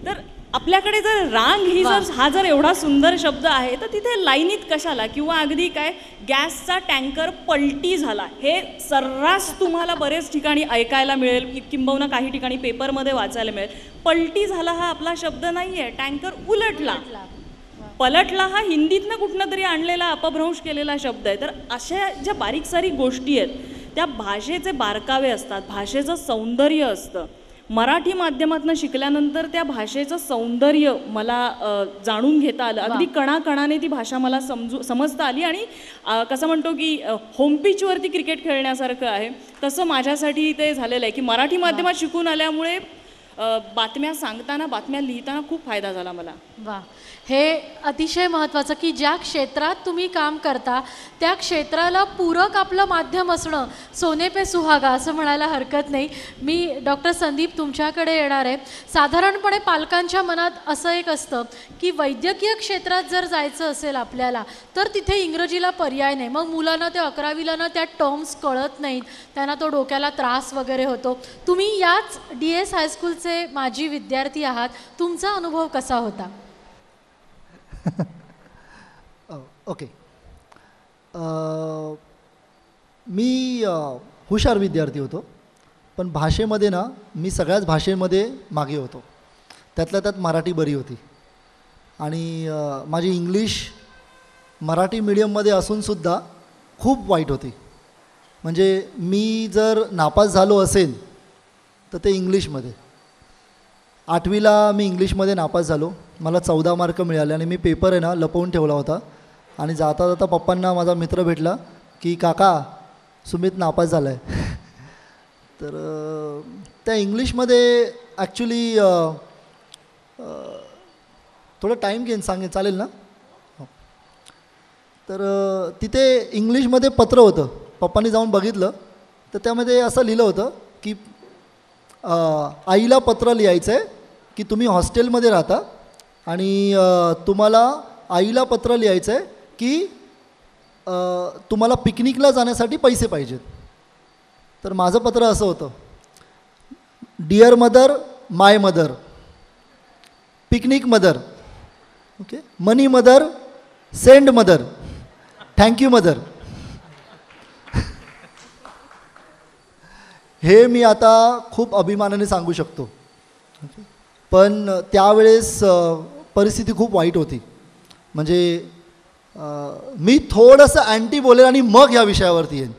तर आपल्याकडे जर रांग ही हा जर एवढा सुंदर शब्द आहे, तर तिथे लाईनीत कशाला. किंवा अगदी काय गॅसचा टँकर पलटी झाला, हे सर्रास तुम्हाला बरेच ठिकाणी ऐकायला मिळेल, किंबहुना काही ठिकाणी पेपरमध्ये वाचायला मिळेल. पलटी झाला हा आपला शब्द नाही आहे, टँकर उलटला. पलटला हा हिंदीतनं कुठनं तरी आणलेला अपभ्रंश केलेला शब्द आहे. तर अशा ज्या बारीक सारीक गोष्टी आहेत त्या भाषेचे बारकावे असतात, भाषेचं सौंदर्य असतं. मराठी माध्यमातून शिकल्यानंतर त्या भाषेचं सौंदर्य मला जाणून घेता आलं. अगदी कणाकणाने ती भाषा मला समजता आली. आणि कसं म्हणतो की होम पिचवरती क्रिकेट खेळण्यासारखं आहे, तसं माझ्यासाठी ते झालेलं आहे की मराठी माध्यमात शिकून आल्यामुळे बातम्या सांगताना, बातम्या लिहिताना खूप फायदा झाला मला. वा, हे अतिशय महत्त्वाचं की ज्या क्षेत्रात तुम्ही काम करता त्या क्षेत्राला पूरक आपलं माध्यम असणं सोने पे सुहागा असं म्हणायला हरकत नाही. मी डॉक्टर संदीप तुमच्याकडे येणार आहे. साधारणपणे पालकांच्या मनात असं एक असतं की वैद्यकीय क्षेत्रात जर जायचं असेल आपल्याला तर तिथे इंग्रजीला पर्याय नाही. मग मुलांना ते 11वीला ना त्या टर्म्स कळत नाहीत, त्यांना तो डोक्याला त्रास वगैरे होतो. तुम्ही याच DS हायस्कूलचे माजी विद्यार्थी आहात, तुमचा अनुभव कसा होता? ओके. मी हुशार विद्यार्थी होतो, पण भाषेमध्ये ना मी सगळ्याच भाषेमध्ये मागे होतो. त्यातल्या त्यात मराठी बरी होती. आणि माझी इंग्लिश मराठी मीडियममध्ये असूनसुद्धा खूप वाईट होती. म्हणजे मी जर नापास झालो असेल तर ते इंग्लिशमध्ये. 8वीला मी इंग्लिशमध्ये नापास झालो. मला 14 मार्क मिळाले आणि मी पेपर आहे ना लपवून ठेवला होता. आणि जाता जाता पप्पांना माझा मित्र भेटला की काका सुमित नापास झाला आहे. तर त्या इंग्लिशमध्ये ॲक्च्युली थोडं टाईम घेईन सांगेन चालेल ना. तर तिथे इंग्लिशमध्ये पत्र होतं. पप्पांनी जाऊन बघितलं तर त्यामध्ये असं लिहिलं होतं की आईला पत्र लिहायचं आहे की तुम्ही हॉस्टेलमध्ये राहता आणि तुम्हाला आईला पत्र लिहायचं आहे की तुम्हाला पिकनिकला जाण्यासाठी पैसे पाहिजेत. तर माझं पत्र असं होतं, dear mother, my mother, picnic mother, okay, money mother, send mother, thank you mother. हे मी आता खूप अभिमानाने सांगू शकतो. पण त्यावेळेस परिस्थिती खूप वाईट होती. म्हणजे मी थोडंसं अँटी बोलेल आणि मग ह्या विषयावरती येईन.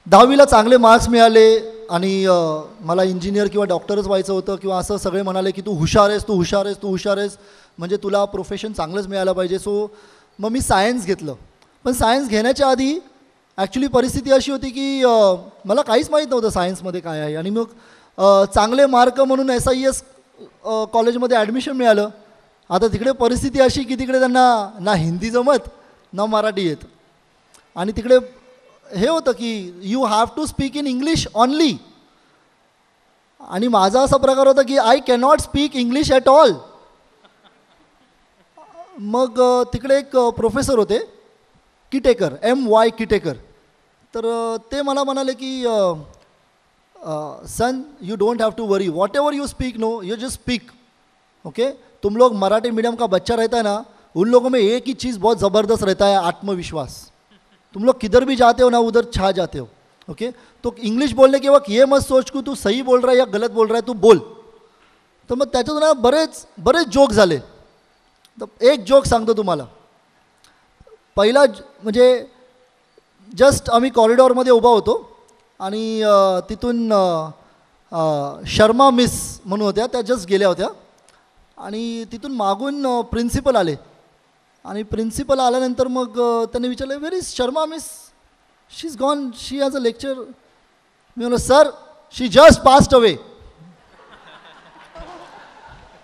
10वीला चांगले मार्क्स मिळाले आणि मला इंजिनियर किंवा डॉक्टरच व्हायचं होतं किंवा असं सगळे म्हणाले की तू हुशार आहेस, तू हुशार आहेस, तू हुशार आहेस, म्हणजे तुला प्रोफेशन चांगलंच मिळालं पाहिजे. सो मग मी सायन्स घेतलं. पण सायन्स घेण्याच्या आधी ॲक्च्युली परिस्थिती अशी होती की मला काहीच माहीत नव्हतं सायन्समध्ये काय आहे. आणि मग चांगले मार्क म्हणून SIS कॉलेजमध्ये ॲडमिशन मिळालं. आता तिकडे परिस्थिती अशी की तिकडे त्यांना ना हिंदी जमत ना मराठी येत. आणि तिकडे हे होतं की you have to speak in English only. आणि माझा असा प्रकार होता की I cannot speak English at all. मग तिकडे एक प्रोफेसर होते किटेकर, MY किटेकर. तर ते मला म्हणाले की son you don't have to worry, whatever you speak no you just speak, okay. तुम लोग मराठी मीडियम का बच्चा रहता है ना, उन लोगों में एक ही चीज़ बहुत ज़बरदस्त रहता है, आत्मविश्वास. तुम लोग किधर भी जाते हो ना उधर छा जाते हो, ओके. तो इंग्लिश बोलने के वक्त ये मत सोच कि तू सही बोल रहा है या गलत बोल रहा है, तू बोल. तर मग त्याच्यातून ना बरेच जोक झाले. तर एक जोक सांगतो तुम्हाला. पहिला म्हणजे जस्ट आम्ही कॉरिडॉरमध्ये उभा होतो आणि तिथून शर्मा मिस म्हणून होत्या, त्या जस्ट गेल्या होत्या. आणि तिथून मागून प्रिन्सिपल आले. आणि प्रिन्सिपल आल्यानंतर मग त्यांनी विचारलं, where is Sharma miss, she is gone, she has a lecture. मी म्हणलो sir she just passed away.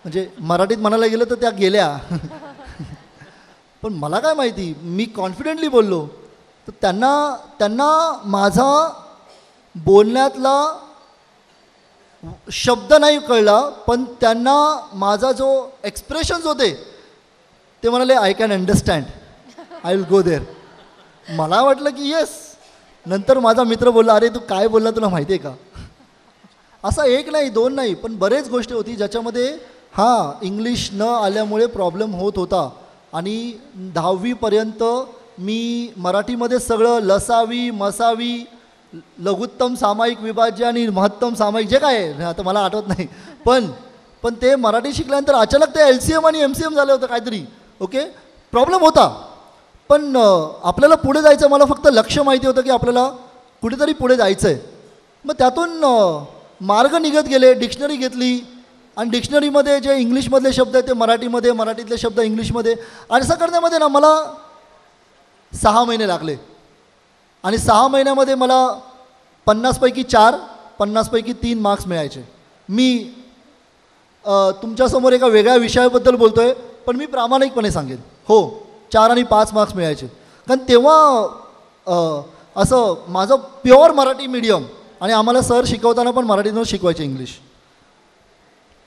म्हणजे मराठीत म्हणायला गेलं तर त्या गेल्या. पण मला काय माहिती, मी कॉन्फिडेंटली बोललो. तर त्यांना माझा बोलण्यातला शब्द नाही कळला, पण त्यांना माझा जो एक्सप्रेशन्स होते ते म्हणाले I can understand, I will go there. मला वाटलं की येस. नंतर माझा मित्र बोलला, अरे तू काय बोलला तुला माहिती आहे का. असा एक नाही दोन नाही पण बरेच गोष्टी होती ज्याच्यामध्ये इंग्लिश न आल्यामुळे प्रॉब्लेम होत होता. आणि 10वीपर्यंत मी मराठीमध्ये सगळं लसावी मसावी लघुत्तम सामायिक विभाज्य आणि महत्तम सामायिक जे काय आहे आता मला आठवत नाही, पण ते मराठी शिकल्यानंतर अचानक ते LCM आणि MCM झालं होतं काहीतरी, ओके. प्रॉब्लेम होता पण आपल्याला पुढे जायचं. मला फक्त लक्ष माहिती होतं की आपल्याला कुठेतरी पुढे जायचं आहे. मग त्यातून मार्ग निघत गेले. डिक्शनरी घेतली आणि डिक्शनरीमध्ये जे इंग्लिशमधले शब्द आहेत ते मराठीमध्ये, मराठीतले शब्द इंग्लिशमध्ये, आणि असं करण्यामध्ये ना मला 6 महिने लागले. आणि 6 महिन्यामध्ये मला 50 पैकी 4, 50 पैकी 3 मार्क्स मिळायचे. मी तुमच्यासमोर एका वेगळ्या विषयाबद्दल बोलतो आहे, पण मी प्रामाणिकपणे सांगेन, हो 4 आणि 5 मार्क्स मिळायचे. कारण तेव्हा असं माझं प्युअर मराठी मीडियम आणि आम्हाला सर शिकवताना पण मराठीतून शिकवायचे इंग्लिश.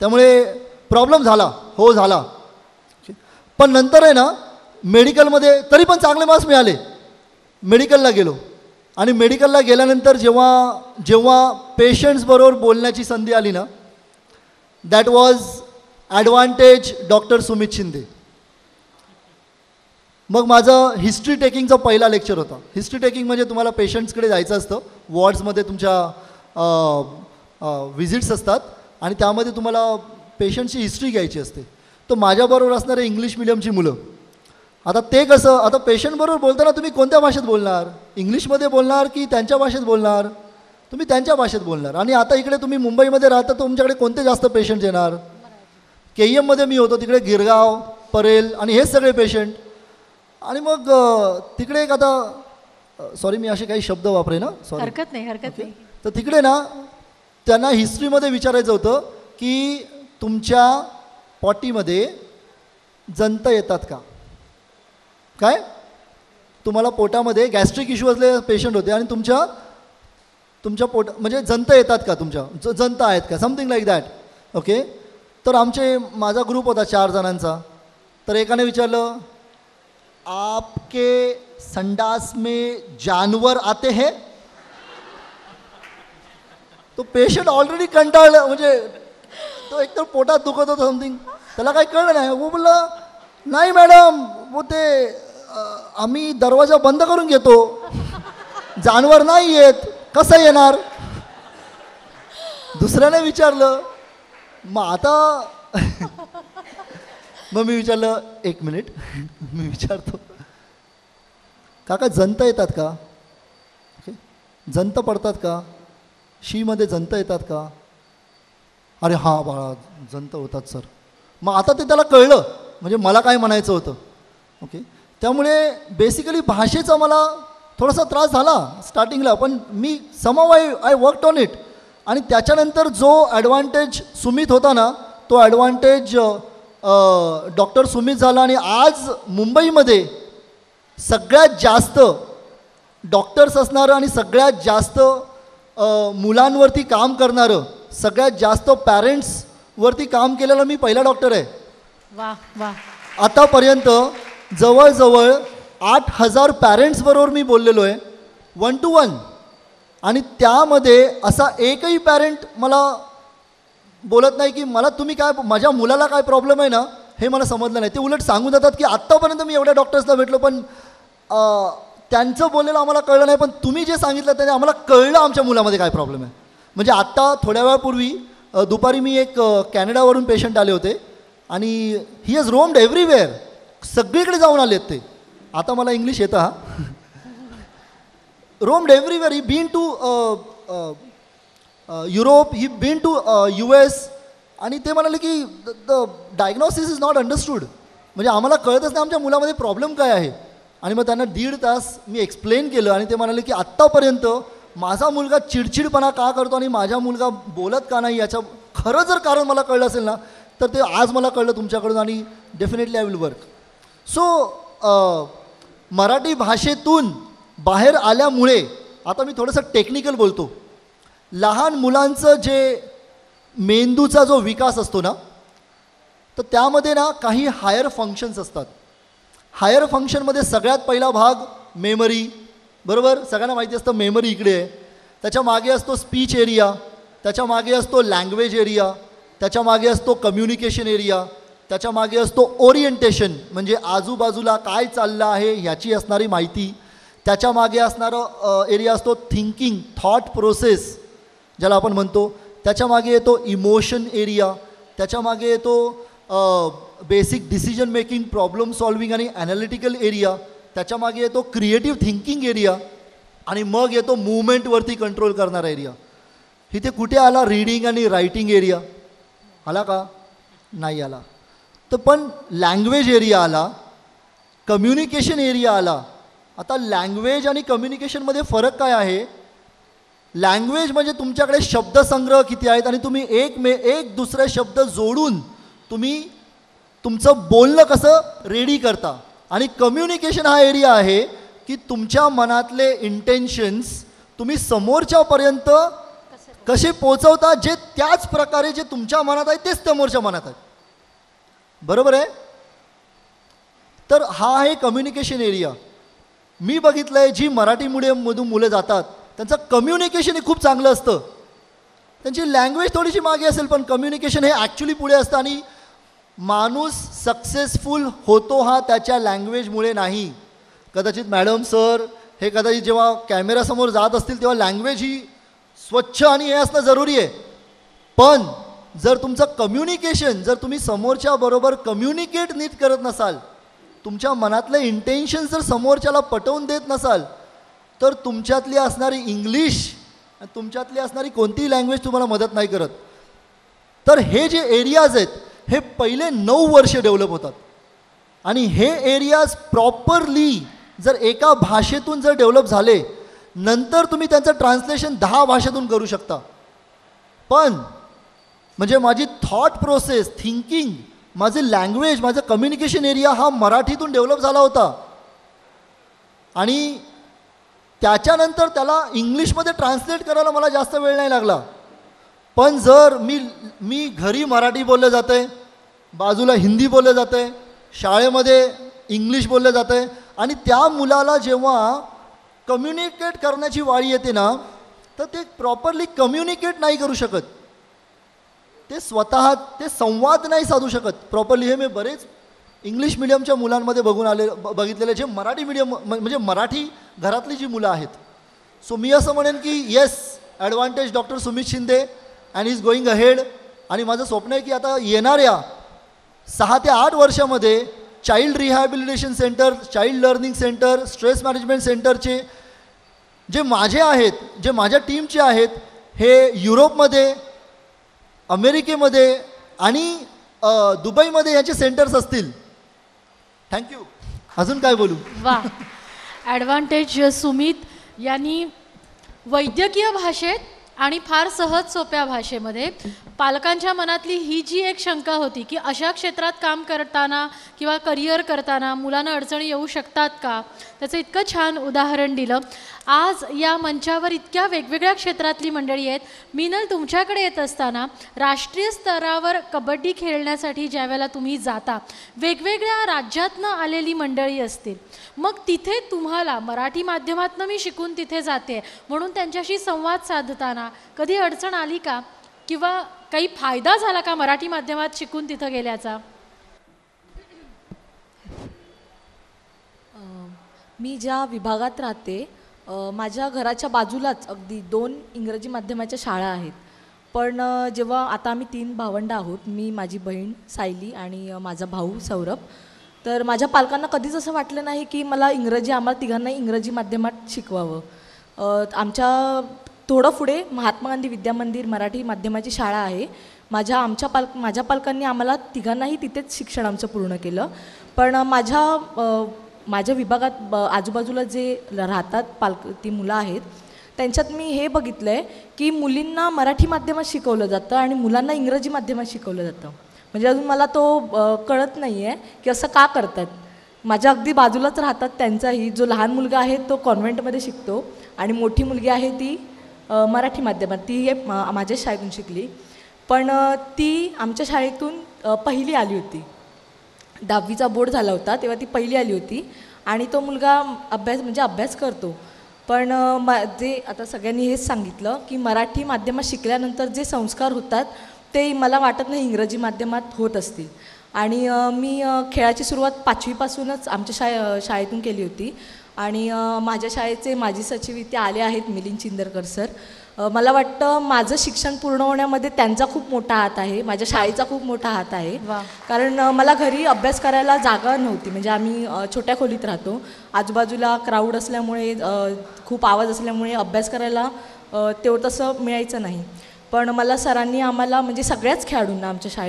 त्यामुळे प्रॉब्लेम झाला, हो झाला. पण नंतर आहे ना मेडिकलमध्ये तरी पण चांगले मार्क्स मिळाले. मेडिकलला गेलो आणि मेडिकलला गेल्यानंतर जेव्हा पेशंट्सबरोबर बोलण्याची संधी आली ना, that was advantage doctor Sumit Shinde. मग माझं हिस्ट्री टेकिंगचा पहिला लेक्चर होता. हिस्ट्री टेकिंग म्हणजे तुम्हाला पेशंट्सकडे जायचं असतं, वॉर्ड्समध्ये तुमच्या विजिट्स असतात आणि त्यामध्ये तुम्हाला पेशंटची हिस्ट्री घ्यायची असते. तर माझ्याबरोबर असणारे इंग्लिश मिडियमची मुलं, आता ते कसं, आता पेशंटबरोबर बोलताना तुम्ही कोणत्या भाषेत बोलणार, इंग्लिशमध्ये बोलणार की त्यांच्या भाषेत बोलणार, तुम्ही त्यांच्या भाषेत बोलणार. आणि आता इकडे तुम्ही मुंबईमध्ये राहता, तुमच्याकडे कोणते जास्त पेशंट्स येणार. KEMमध्ये मी होतो, तिकडे गिरगाव, परेल आणि हेच सगळे पेशंट. आणि मग तिकडे एक आता सॉरी मी असे काही शब्द वापरे ना, सॉरी, हरकत नाही. तर तिकडे ना त्यांना हिस्ट्रीमध्ये विचारायचं होतं की तुमच्या पॉटीमध्ये जंत येतात का, काय तुम्हाला पोटामध्ये गॅस्ट्रिक इश्यू असलेले पेशंट होते आणि तुमच्या म्हणजे जंत येतात का, तुमच्या जंत आहेत का, समथिंग लाईक दॅट. ओके. तर माझा ग्रुप होता 4 जणांचा. तर एकाने विचारलं, आपके संडास में जानवर आते हैं. तो पेशंट ऑलरेडी कंटाळलं, म्हणजे तो एकतर पोटात दुखत होतं समथिंग, त्याला काही कळलं नाही. वो बोलला, नाही मॅडम, वो ते आम्ही दरवाजा बंद करून घेतो, जानवर नाही येत, कसं येणार. दुसऱ्याने विचारलं, मग आता मग मी विचारलं, 1 मिनिट मी विचारतो, काका जंत येतात का, ओके, जंत पडतात का, शीमध्ये जंत येतात का. अरे हां बाळा, जंत होतात सर. मग आता ते त्याला कळलं, म्हणजे मला काय म्हणायचं होतं. ओके. त्यामुळे बेसिकली भाषेचा मला थोडासा त्रास झाला स्टार्टिंगला, पण मी somehow I worked on it. आणि त्याच्यानंतर जो ॲडव्हान्टेज सुमित होता ना, तो ॲडव्हान्टेज डॉक्टर सुमित झाला. आणि आज मुंबईमध्ये सगळ्यात जास्त डॉक्टर्स असणारं आणि सगळ्यात जास्त मुलांवरती काम करणारं, सगळ्यात जास्त पॅरेंट्सवरती काम केलेलं मी पहिला डॉक्टर आहे. वा वा. आतापर्यंत जवळजवळ 8,000 पॅरेंट्सबरोबर मी बोललेलो आहे 1 to 1. आणि त्यामध्ये असा एकही पॅरेंट मला बोलत नाही की मला तुम्ही काय, माझ्या मुलाला काय प्रॉब्लेम आहे ना हे मला समजलं नाही. ते उलट सांगून जातात की आत्तापर्यंत मी एवढ्या डॉक्टर्सला भेटलो, पण त्यांचं बोललेलं आम्हाला कळलं नाही, पण तुम्ही जे सांगितलं त्याने आम्हाला कळलं आमच्या मुलामध्ये काय प्रॉब्लेम आहे. म्हणजे आत्ता थोड्या वेळापूर्वी दुपारी मी एक कॅनडावरून पेशंट आले होते आणि ही हॅज रोम्ड एव्हरीवेअर, सगळीकडे जाऊन आले आहेत ते. आता मला इंग्लिश येतं हा. Roamed everywhere, he been to Europe, he been to US. आणि ते म्हणाले की the diagnosis is not understood, म्हणजे आम्हाला कळतच नाही आमच्या मुलामध्ये प्रॉब्लेम काय आहे. आणि मग त्यांना 1.5 तास मी एक्सप्लेन केलं आणि ते म्हणाले की आत्तापर्यंत माझा मुलगा चिडचिडपणा का करतो आणि माझा मुलगा बोलत का नाही, याचं खरं जर कारण मला कळलं असेल ना, तर ते आज मला कळलं तुमच्याकडून आणि definitely I will work. So Marathi भाषेतून बाहेर आल्यामुळे आता मी थोडंसं टेक्निकल बोलतो. लहान मुलांचं जे मेंदूचा जो विकास असतो ना, तर त्यामध्ये ना काही हायर फंक्शन्स असतात. हायर फंक्शनमध्ये सगळ्यात पहिला भाग मेमरी, बरोबर, सगळ्यांना माहिती असतं मेमरी इकडे आहे. त्याच्या मागे असतो स्पीच एरिया, त्याच्या मागे असतो लँग्वेज एरिया, त्याच्या मागे असतो कम्युनिकेशन एरिया, त्याच्या मागे असतो ओरिएंटेशन, म्हणजे आजूबाजूला काय चाललं आहे ह्याची असणारी माहिती. त्याच्या मागे असणारं एरिया असतो थिंकिंग, थॉट प्रोसेस ज्याला आपण म्हणतो. त्याच्या मागे येतो इमोशन एरिया, त्याच्या मागे येतो basic decision making, problem solving आणि ॲनालिटिकल एरिया. त्याच्या मागे येतो क्रिएटिव्ह थिंकिंग एरिया आणि मग येतो मूवमेंटवरती कंट्रोल करणारा एरिया. इथे कुठे आला रीडिंग आणि रायटिंग एरिया, आला का, नाही आला. तर पण लँग्वेज एरिया आला, कम्युनिकेशन एरिया आला. आता लँग्वेज आणि कम्युनिकेशनमध्ये फरक काय आहे. लँग्वेज म्हणजे तुमच्याकडे शब्दसंग्रह किती आहेत आणि तुम्ही एक दुसरे शब्द जोडून तुम्ही तुमचं बोलणं कसं रेडी करता. आणि कम्युनिकेशन हा एरिया आहे की तुमच्या मनातले इंटेन्शन्स तुम्ही समोरच्यापर्यंत कसे पोचवता, जे त्याच प्रकारे जे तुमच्या मनात आहे तेच समोरच्या मनात आहे, बरोबर आहे. तर हा आहे कम्युनिकेशन एरिया. मी बघितलं आहे जी मराठी मीडियममधून मुलं जातात त्यांचं कम्युनिकेशन हे खूप चांगलं असतं. त्यांची लँग्वेज थोडीशी मागे असेल पण कम्युनिकेशन हे ॲक्च्युली पुढे असतं. आणि माणूस सक्सेसफुल होतो हा त्याच्या लँग्वेजमुळे नाही. कदाचित मॅडम सर हे कदाचित जेव्हा कॅमेरासमोर जात असतील तेव्हा लँग्वेज ही स्वच्छ आणि हे असणं जरुरी आहे. पण जर तुमचं कम्युनिकेशन, जर तुम्ही समोरच्या बरोबर कम्युनिकेट नीट करत नसाल, तुमच्या मनातले इंटेन्शन जर समोरच्याला पटवून देत नसाल, तर तुमच्यातली असणारी इंग्लिश, तुमच्यातली असणारी कोणतीही लँग्वेज तुम्हाला मदत नाही करत. तर हे जे एरियाज आहेत हे पहिले 9 वर्ष डेव्हलप होतात. आणि हे एरियाज प्रॉपरली जर एका भाषेतून जर डेव्हलप झाले, नंतर तुम्ही त्यांचं ट्रान्सलेशन 10 भाषेतून करू शकता. पण म्हणजे माझी थॉट प्रोसेस, थिंकिंग, माझे लँग्वेज, माझं कम्युनिकेशन एरिया हा मराठीतून डेव्हलप झाला होता. आणि त्याच्यानंतर त्याला इंग्लिशमध्ये ट्रान्सलेट करायला मला जास्त वेळ नाही लागला. पण जर मी घरी मराठी बोललं जातं आहे, बाजूला हिंदी बोललं जातं आहे, शाळेमध्ये इंग्लिश बोललं जातं आहे, आणि त्या मुलाला जेव्हा कम्युनिकेट करण्याची वाळी येते ना, तर ते प्रॉपरली कम्युनिकेट नाही करू शकत. ते स्वतः ते संवाद नाही साधू शकत प्रॉपरली. हे मी बरेच इंग्लिश मिडियमच्या मुलांमध्ये बघितलेले जे मराठी मीडियम म्हणजे मराठी घरातली जी मुलं आहेत. सो मी असं म्हणेन की yes, advantage doctor Sumit Shinde and is going ahead. आणि माझं स्वप्न आहे की आता येणाऱ्या 6 ते 8 वर्षामध्ये child rehabilitation centre, child learning centre, stress management सेंटरचे जे माझे आहेत, जे माझ्या टीमचे आहेत, हे युरोपमध्ये, अमेरिकेमध्ये आणि दुबईमध्ये याचे सेंटर्स असतील. थँक्यू. अजून काय बोलू? वा, ॲडव्हान्टेज सुमित यांनी वैद्यकीय भाषेत आणि फार सहज सोप्या भाषेमध्ये पालकांच्या मनातली ही जी एक शंका होती की अशा क्षेत्रात काम करताना किंवा करिअर करताना मुलांना अडचणी येऊ शकतात का, त्याचं इतकं छान उदाहरण दिलं. आज या मंचावर इतक्या वेगवेगळ्या क्षेत्रातली मंडळी आहेत. मीनल, तुमच्याकडे येत असताना राष्ट्रीय स्तरावर कबड्डी खेळण्यासाठी ज्यावेळेला तुम्ही जाता, वेगवेगळ्या राज्यातनं आलेली मंडळी असतील, मग तिथे तुम्हाला मराठी माध्यमातनं मी शिकून तिथे जाते म्हणून त्यांच्याशी संवाद साधताना कधी अडचण आली का, किंवा काही फायदा झाला का मराठी माध्यमात शिकून तिथं गेल्याचा? मी ज्या विभागात राहते, माझ्या घराच्या बाजूलाच अगदी 2 इंग्रजी माध्यमाच्या शाळा आहेत. पण जेव्हा आता आम्ही 3 भावंडं आहोत, मी, माझी बहीण सायली आणि माझा भाऊ सौरभ, तर माझ्या पालकांना कधीच असं वाटलं नाही की मला आम्हाला तिघांनाही इंग्रजी माध्यमात शिकवावं. आमच्या थोडं पुढे महात्मा गांधी विद्या मंदिर मराठी माध्यमाची शाळा आहे. माझ्या पालकांनी आम्हाला तिघांनाही तिथेच शिक्षण आमचं पूर्ण केलं. पण माझ्या विभागात आजूबाजूला जे राहतात ती मुलं आहेत, त्यांच्यात मी हे बघितलं आहे की मुलींना मराठी माध्यमात शिकवलं जातं आणि मुलांना इंग्रजी माध्यमात शिकवलं जातं. म्हणजे अजून मला तो कळत नाही आहे की असं का करतात. माझ्या अगदी बाजूलाच राहतात त्यांचाही जो लहान मुलगा आहे तो कॉन्व्हेंटमध्ये शिकतो आणि मोठी मुलगी आहे ती मराठी माध्यमात, ती हे माझ्या शाळेतून शिकली. पण ती आमच्या शाळेतून पहिली आली होती. 10वीचा बोर्ड झाला होता तेव्हा ती पहिली आली होती. आणि तो मुलगा अभ्यास करतो. पण जे आता सगळ्यांनी हेच सांगितलं की मराठी माध्यमात शिकल्यानंतर जे संस्कार होतात ते मला वाटत नाही इंग्रजी माध्यमात होत असतील. आणि मी खेळाची सुरुवात 5वीपासूनच आमच्या शाळेतून केली होती. आणि माझ्या शाळेचे माजी सचिव इथे आले आहेत, मिलिंद चिंदरकर सर. मला वाटतं माझं शिक्षण पूर्ण होण्यामध्ये त्यांचा खूप मोठा हात आहे, माझ्या शाळेचा खूप मोठा हात आहे. कारण मला घरी अभ्यास करायला जागा नव्हती. म्हणजे आम्ही छोट्या खोलीत राहतो, आजूबाजूला क्राऊड असल्यामुळे, खूप आवाज असल्यामुळे अभ्यास करायला तेवढं तसं मिळायचं नाही. पण मला सरांनी आम्हाला म्हणजे सगळ्याच खेळाडूंना आमच्या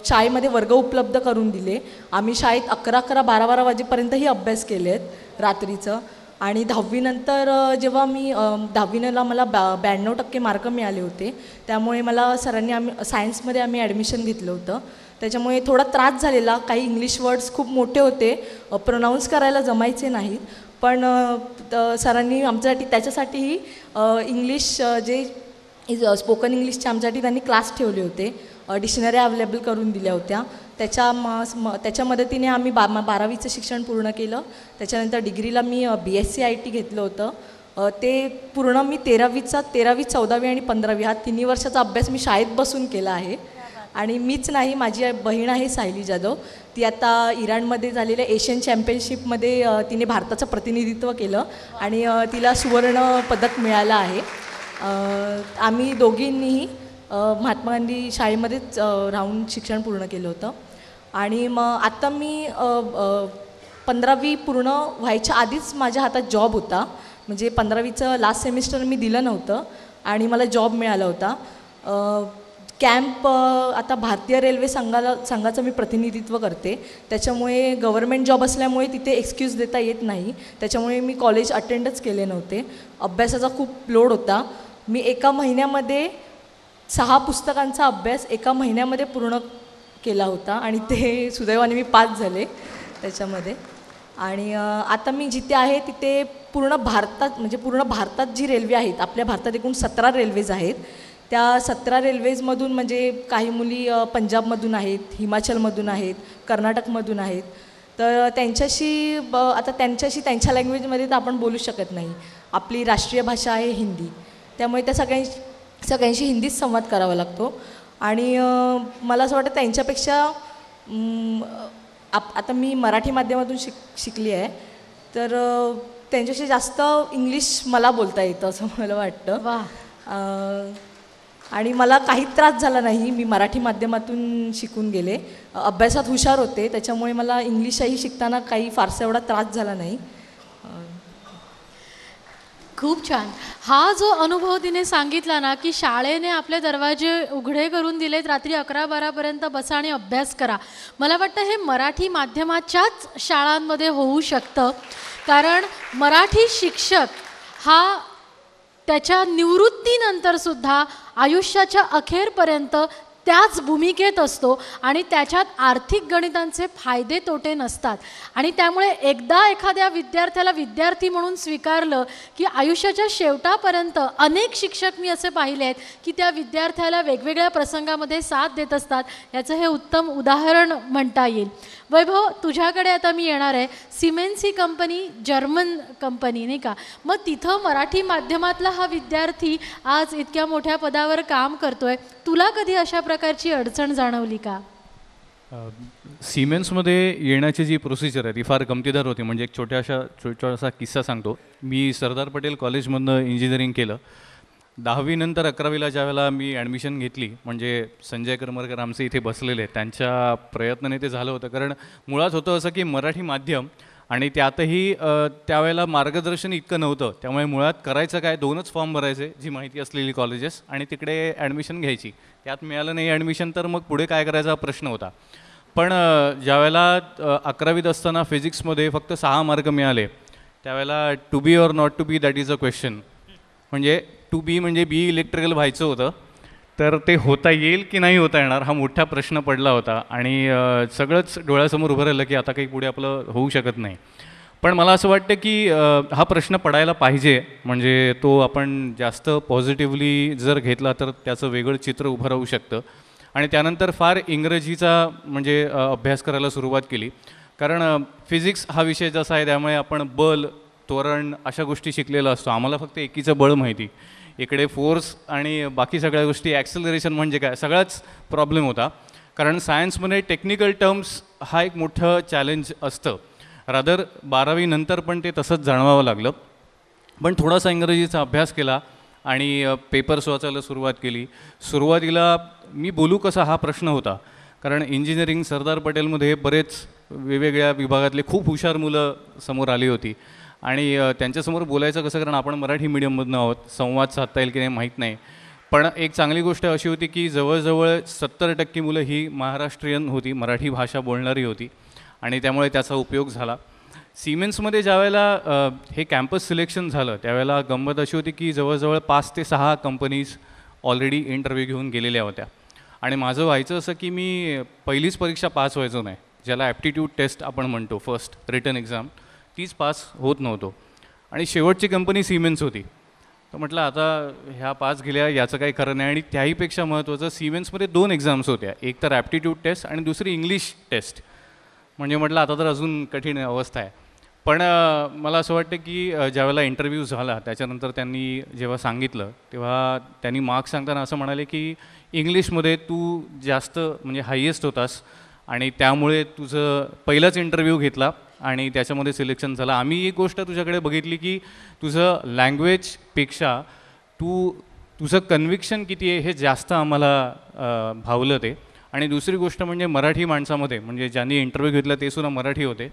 शाळेमध्ये वर्ग उपलब्ध करून दिले. आम्ही शाळेत 11-11, 12-12 वाजेपर्यंतही अभ्यास केलेत रात्रीचं. आणि 10वीनंतर जेव्हा मी 10वीला मला 92% मार्क मिळाले होते, त्यामुळे मला सरांनी सायन्समध्ये आम्ही ॲडमिशन घेतलं होतं. त्याच्यामुळे थोडा त्रास झालेला, काही इंग्लिश वर्ड्स खूप मोठे होते, प्रोनाऊन्स करायला जमायचे नाहीत. पण सरांनी त्याच्यासाठीही इंग्लिश जे स्पोकन इंग्लिशचे आमच्यासाठी त्यांनी क्लास ठेवले होते, डिक्शनरी अवेलेबल करून दिल्या होत्या. त्याच्या मदतीने आम्ही 12वीचं शिक्षण पूर्ण केलं. त्याच्यानंतर डिग्रीला मी BSc IT घेतलं होतं. ते पूर्ण मी 13वी, 14वी आणि 15वी हा 3 वर्षाचा अभ्यास मी शाळेत बसून केला आहे. आणि मीच नाही, माझी बहीण आहे सायली जाधव. ती आता इराणमध्ये झालेल्या एशियन चॅम्पियनशिपमध्ये तिने भारताचं प्रतिनिधित्व केलं आणि तिला सुवर्ण पदक मिळालं आहे. आम्ही दोघींनीही महात्मा गांधी शाळेमध्येच राहून शिक्षण पूर्ण केलं होतं. आणि मग आत्ता मी 15वी पूर्ण व्हायच्या आधीच माझ्या हातात जॉब होता. म्हणजे 15वीचं लास्ट सेमिस्टर मी दिलं नव्हतं आणि मला जॉब मिळाला होता. कॅम्प आता भारतीय रेल्वे संघाचं मी प्रतिनिधित्व करते, त्याच्यामुळे गव्हर्मेंट जॉब असल्यामुळे तिथे एक्सक्यूज देता येत नाही. त्याच्यामुळे मी कॉलेज अटेंडच केले नव्हते. अभ्यासाचा खूप लोड होता. मी एका महिन्यामध्ये 6 पुस्तकांचा अभ्यास एका महिन्यामध्ये पूर्ण केला होता आणि ते सुदैवाने मी पास झाले त्याच्यामध्ये. आणि आता मी जिथे आहे तिथे पूर्ण भारतात जी रेल्वे आहेत, आपल्या भारतात एकूण 17 रेल्वेज आहेत. त्या 17 रेल्वेजमधून म्हणजे काही मुली पंजाबमधून आहेत, हिमाचलमधून आहेत, कर्नाटकमधून आहेत. तर त्यांच्या लँग्वेजमध्ये तर आपण बोलू शकत नाही. आपली राष्ट्रीय भाषा आहे हिंदी, त्यामुळे त्या सगळ्यांशी हिंदीत संवाद करावा लागतो. आणि मला असं वाटतं त्यांच्यापेक्षा आता मी मराठी माध्यमातून शिकली आहे, तर त्यांच्याशी जास्त इंग्लिश मला बोलता येतं असं मला वाटतं. वा. आणि मला काही त्रास झाला नाही. मी मराठी माध्यमातून शिकून गेले, अभ्यासात हुशार होते, त्याच्यामुळे मला इंग्लिशही शिकताना काही फारसा एवढा त्रास झाला नाही. खूप छान. हा जो अनुभव तिने सांगितला ना, की शाळेने आपले दरवाजे उघडे करून दिलेत, रात्री 11-12पर्यंत बसा आणि अभ्यास करा. मला वाटतं हे मराठी माध्यमाच्याच शाळांमध्ये होऊ शकतं, कारण मराठी शिक्षक हा त्याच्या निवृत्तीनंतरसुद्धा आयुष्याच्या अखेरपर्यंत त्याच भूमिकेत असतो आणि त्याच्यात आर्थिक गणितांचे फायदे तोटे नसतात. आणि त्यामुळे एकदा एखाद्या विद्यार्थ्याला विद्यार्थी म्हणून स्वीकारलं की आयुष्याच्या शेवटापर्यंत अनेक शिक्षक मी असे पाहिले आहेत की त्या विद्यार्थ्याला वेगवेगळ्या प्रसंगामध्ये साथ देत असतात. याचं हे उत्तम उदाहरण म्हणता येईल. वैभव, तुझ्याकडे आता मी येणार आहे. सिमेन्स ही कंपनी जर्मन कंपनी नाही का, मग तिथं मराठी माध्यमातला हा विद्यार्थी आज इतक्या मोठ्या पदावर काम करतोय. तुला कधी अशा प्रकारची अडचण जाणवली का? सिमेन्समध्ये येण्याची जी प्रोसिजर आहे ती फार गमतीदार होती. म्हणजे एक छोटासा किस्सा सांगतो. मी सरदार पटेल कॉलेजमधनं इंजिनिअरिंग केलं. 10वी नंतर 11वीला ज्यावेळेला मी ॲडमिशन घेतली, म्हणजे संजय करमरकर आमचे इथे बसलेले, त्यांच्या प्रयत्नाने ते झालं होतं. कारण मुळात होतं असं की मराठी माध्यम आणि त्यातही त्यावेळेला मार्गदर्शन इतकं नव्हतं, त्यामुळे मुळात करायचं काय, 2च फॉर्म भरायचे, जी माहिती असलेली कॉलेजेस, आणि तिकडे ॲडमिशन घ्यायची. त्यात मिळालं नाही ॲडमिशन तर मग पुढे काय करायचा प्रश्न होता. पण ज्यावेळेला 11वीत असताना फिजिक्समध्ये फक्त 6 मार्क मिळाले, त्यावेळेला to be or not to be that is a question. म्हणजे टू बी म्हणजे बी इलेक्ट्रिकल व्हायचं होतं, तर ते होता येईल की नाही होता येणार हा मोठा प्रश्न पडला होता. आणि सगळंच डोळ्यासमोर उभं राहिलं की आता काही पुढे आपलं होऊ शकत नाही. पण मला असं वाटतं की हा प्रश्न पडायला पाहिजे. म्हणजे तो आपण जास्त पॉझिटिव्हली जर घेतला तर त्याचं वेगळं चित्र उभं राहू शकतं. आणि त्यानंतर फार इंग्रजीचा म्हणजे अभ्यास करायला सुरुवात केली. कारण फिजिक्स हा विषय जसा आहे त्यामुळे आपण बल, त्वरण अशा गोष्टी शिकलेला असतो. आम्हाला फक्त एकीचं बळ माहिती, इकडे फोर्स आणि बाकी सगळ्या गोष्टी, ॲक्सेलरेशन म्हणजे काय, सगळाच प्रॉब्लेम होता. कारण सायन्समध्ये टेक्निकल टर्म्स हा एक मोठं चॅलेंज असतं. रादर 12वी नंतर पण ते तसंच जाणवावं लागलं. पण थोडासा इंग्रजीचा अभ्यास केला आणि पेपर्स वाचायला सुरुवात केली. सुरुवातीला मी बोलू कसा हा प्रश्न होता, कारण इंजिनिअरिंग सरदार पटेलमध्ये बरेच वेगवेगळ्या विभागातले खूप हुशार मुलं समोर आली होती आणि त्यांच्यासमोर बोलायचं कसं, कारण आपण मराठी मीडियममधनं आहोत, संवाद साधता येईल की नाही माहीत नाही. पण एक चांगली गोष्ट अशी होती की जवळजवळ 70% मुलं ही महाराष्ट्रीयन होती, मराठी भाषा बोलणारी होती आणि त्यामुळे त्याचा उपयोग झाला. सिमेन्समध्ये ज्यावेळेला हे कॅम्पस सिलेक्शन झालं त्यावेळेला गंमत अशी होती की जवळजवळ 5 ते 6 कंपनीज ऑलरेडी इंटरव्ह्यू घेऊन गेलेल्या होत्या. आणि माझं व्हायचं असं की मी पहिलीच परीक्षा पास व्हायचो नाही, ज्याला ॲप्टिट्यूड टेस्ट आपण म्हणतो, फर्स्ट रिटन एक्झाम, तीच पास होत नव्हतो. आणि शेवटची कंपनी सिमेन्स होती. तर म्हटलं आता ह्या पास गेल्या याचं काही खरं नाही. आणि त्याहीपेक्षा महत्त्वाचं, सिमेन्समध्ये 2 एक्झाम्स होत्या, एक तर ॲप्टिट्यूड टेस्ट आणि दुसरी इंग्लिश टेस्ट. म्हणजे म्हटलं आता तर अजून कठीण अवस्था आहे. पण मला असं वाटतं की ज्यावेळेला इंटरव्ह्यू झाला त्याच्यानंतर त्यांनी जेव्हा सांगितलं तेव्हा त्यांनी मार्क्स सांगताना असं म्हणाले की इंग्लिशमध्ये तू जास्त म्हणजे हायेस्ट होतास आणि त्यामुळे तुझं पहिलाच इंटरव्ह्यू घेतला आणि त्याच्यामध्ये सिलेक्शन झालं. आम्ही एक गोष्ट तुझ्याकडे बघितली की तुझं लँग्वेजपेक्षा तुझं कन्व्हिक्शन किती आहे हे जास्त आम्हाला भावलं ते. आणि दुसरी गोष्ट म्हणजे मराठी माणसामध्ये म्हणजे ज्यांनी इंटरव्ह्यू घेतला ते सुद्धा मराठी होते.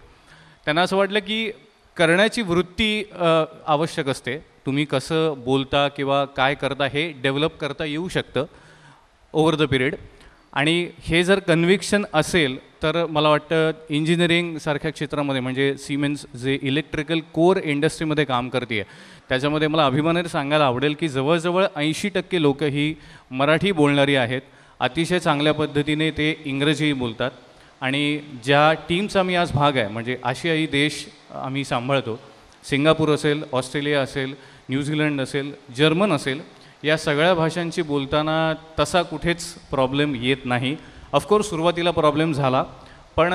त्यांना असं वाटलं की करण्याची वृत्ती आवश्यक असते. तुम्ही कसं बोलता किंवा काय करता हे डेव्हलप करता येऊ शकतं ओव्हर द पिरियड. आणि हे जर कन्व्हिक्शन असेल तर मला वाटतं इंजिनिअरिंगसारख्या क्षेत्रामध्ये म्हणजे सिमेन्स जे इलेक्ट्रिकल कोर इंडस्ट्रीमध्ये काम करते आहे त्याच्यामध्ये मला अभिमानाने सांगायला आवडेल की जवळजवळ 80% लोकं ही मराठी बोलणारी आहेत. अतिशय चांगल्या पद्धतीने ते इंग्रजीही बोलतात. आणि ज्या टीमचा मी आज भाग आहे म्हणजे आशियाई देश आम्ही सांभाळतो, सिंगापूर असेल, ऑस्ट्रेलिया असेल, न्यूझीलंड असेल, जर्मन असेल, या सगळ्या भाषांची बोलताना तसा कुठेच प्रॉब्लेम येत नाही. ऑफकोर्स सुरुवातीला प्रॉब्लेम झाला पण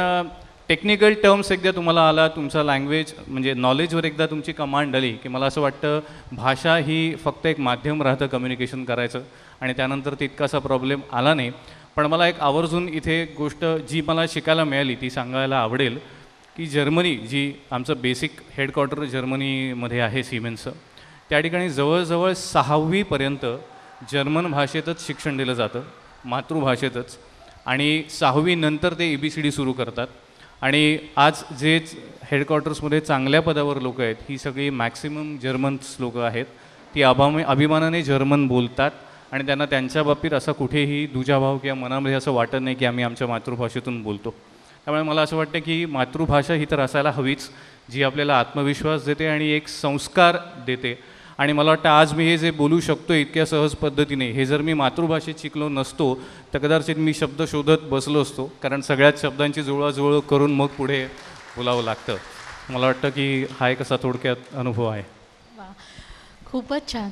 टेक्निकल टर्म्स एकदा तुम्हाला आला, तुमचा लँग्वेज म्हणजे नॉलेजवर एकदा तुमची कमांड आली की मला असं वाटतं भाषा ही फक्त एक माध्यम राहतं कम्युनिकेशन करायचं आणि त्यानंतर तितकासा प्रॉब्लेम आला नाही. पण मला एक आवर्जून इथे गोष्ट जी मला शिकायला मिळाली ती सांगायला आवडेल की जर्मनी जी आमचं बेसिक हेडक्वार्टर जर्मनीमध्ये आहे सिमेन्सचं, त्या ठिकाणी जवळजवळ 6वीपर्यंत जर्मन भाषेतच शिक्षण दिलं जातं, मातृभाषेतच. आणि 6वी नंतर ते ABCD सुरू करतात. आणि आज जे हेडक्वार्टर्समध्ये चांगल्या पदावर लोकं आहेत ही सगळी मॅक्सिमम जर्मन्स लोकं आहेत. ती अभिमानाने जर्मन बोलतात आणि त्यांना त्यांच्या बाबतीत असा कुठेही दुजाभाव किंवा मनामध्ये असं वाटत नाही की आम्ही आमच्या मातृभाषेतून बोलतो. त्यामुळे मला असं वाटतं की मातृभाषा ही तर असायला हवीच, जी आपल्याला आत्मविश्वास देते आणि एक संस्कार देते. आणि मला वाटतं आज मी हे जे बोलू शकतो इतक्या सहज पद्धतीने हे जर मी मातृभाषेत शिकलो नसतो तर कदाचित मी शब्द शोधत बसलो असतो, कारण सगळ्याच शब्दांची जुळवाजुळव करून मग पुढे बोलावं लागतं. मला वाटतं की हा एक असा थोडक्यात अनुभव आहे. खूपच छान.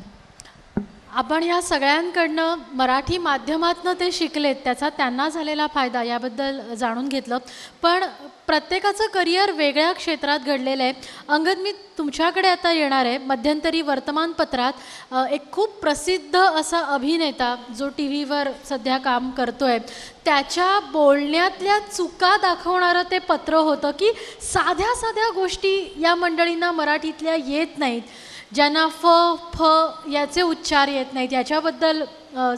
आपण ह्या सगळ्यांकडनं मराठी माध्यमातनं ते शिकलेत त्याचा त्यांना झालेला फायदा याबद्दल जाणून घेतलं. पण प्रत्येकाचं करिअर वेगळ्या क्षेत्रात घडलेलं आहे. अंगद, मी तुमच्याकडे आता येणार आहे. मध्यंतरी वर्तमानपत्रात एक खूप प्रसिद्ध असा अभिनेता जो TV वर सध्या काम करतोय त्याच्या बोलण्यातल्या चुका दाखवणारं ते पत्र होतं की साध्या साध्या गोष्टी या मंडळींना मराठीतल्या येत नाहीत, ज्यांना फ याचे उच्चार येत नाहीत. याच्याबद्दल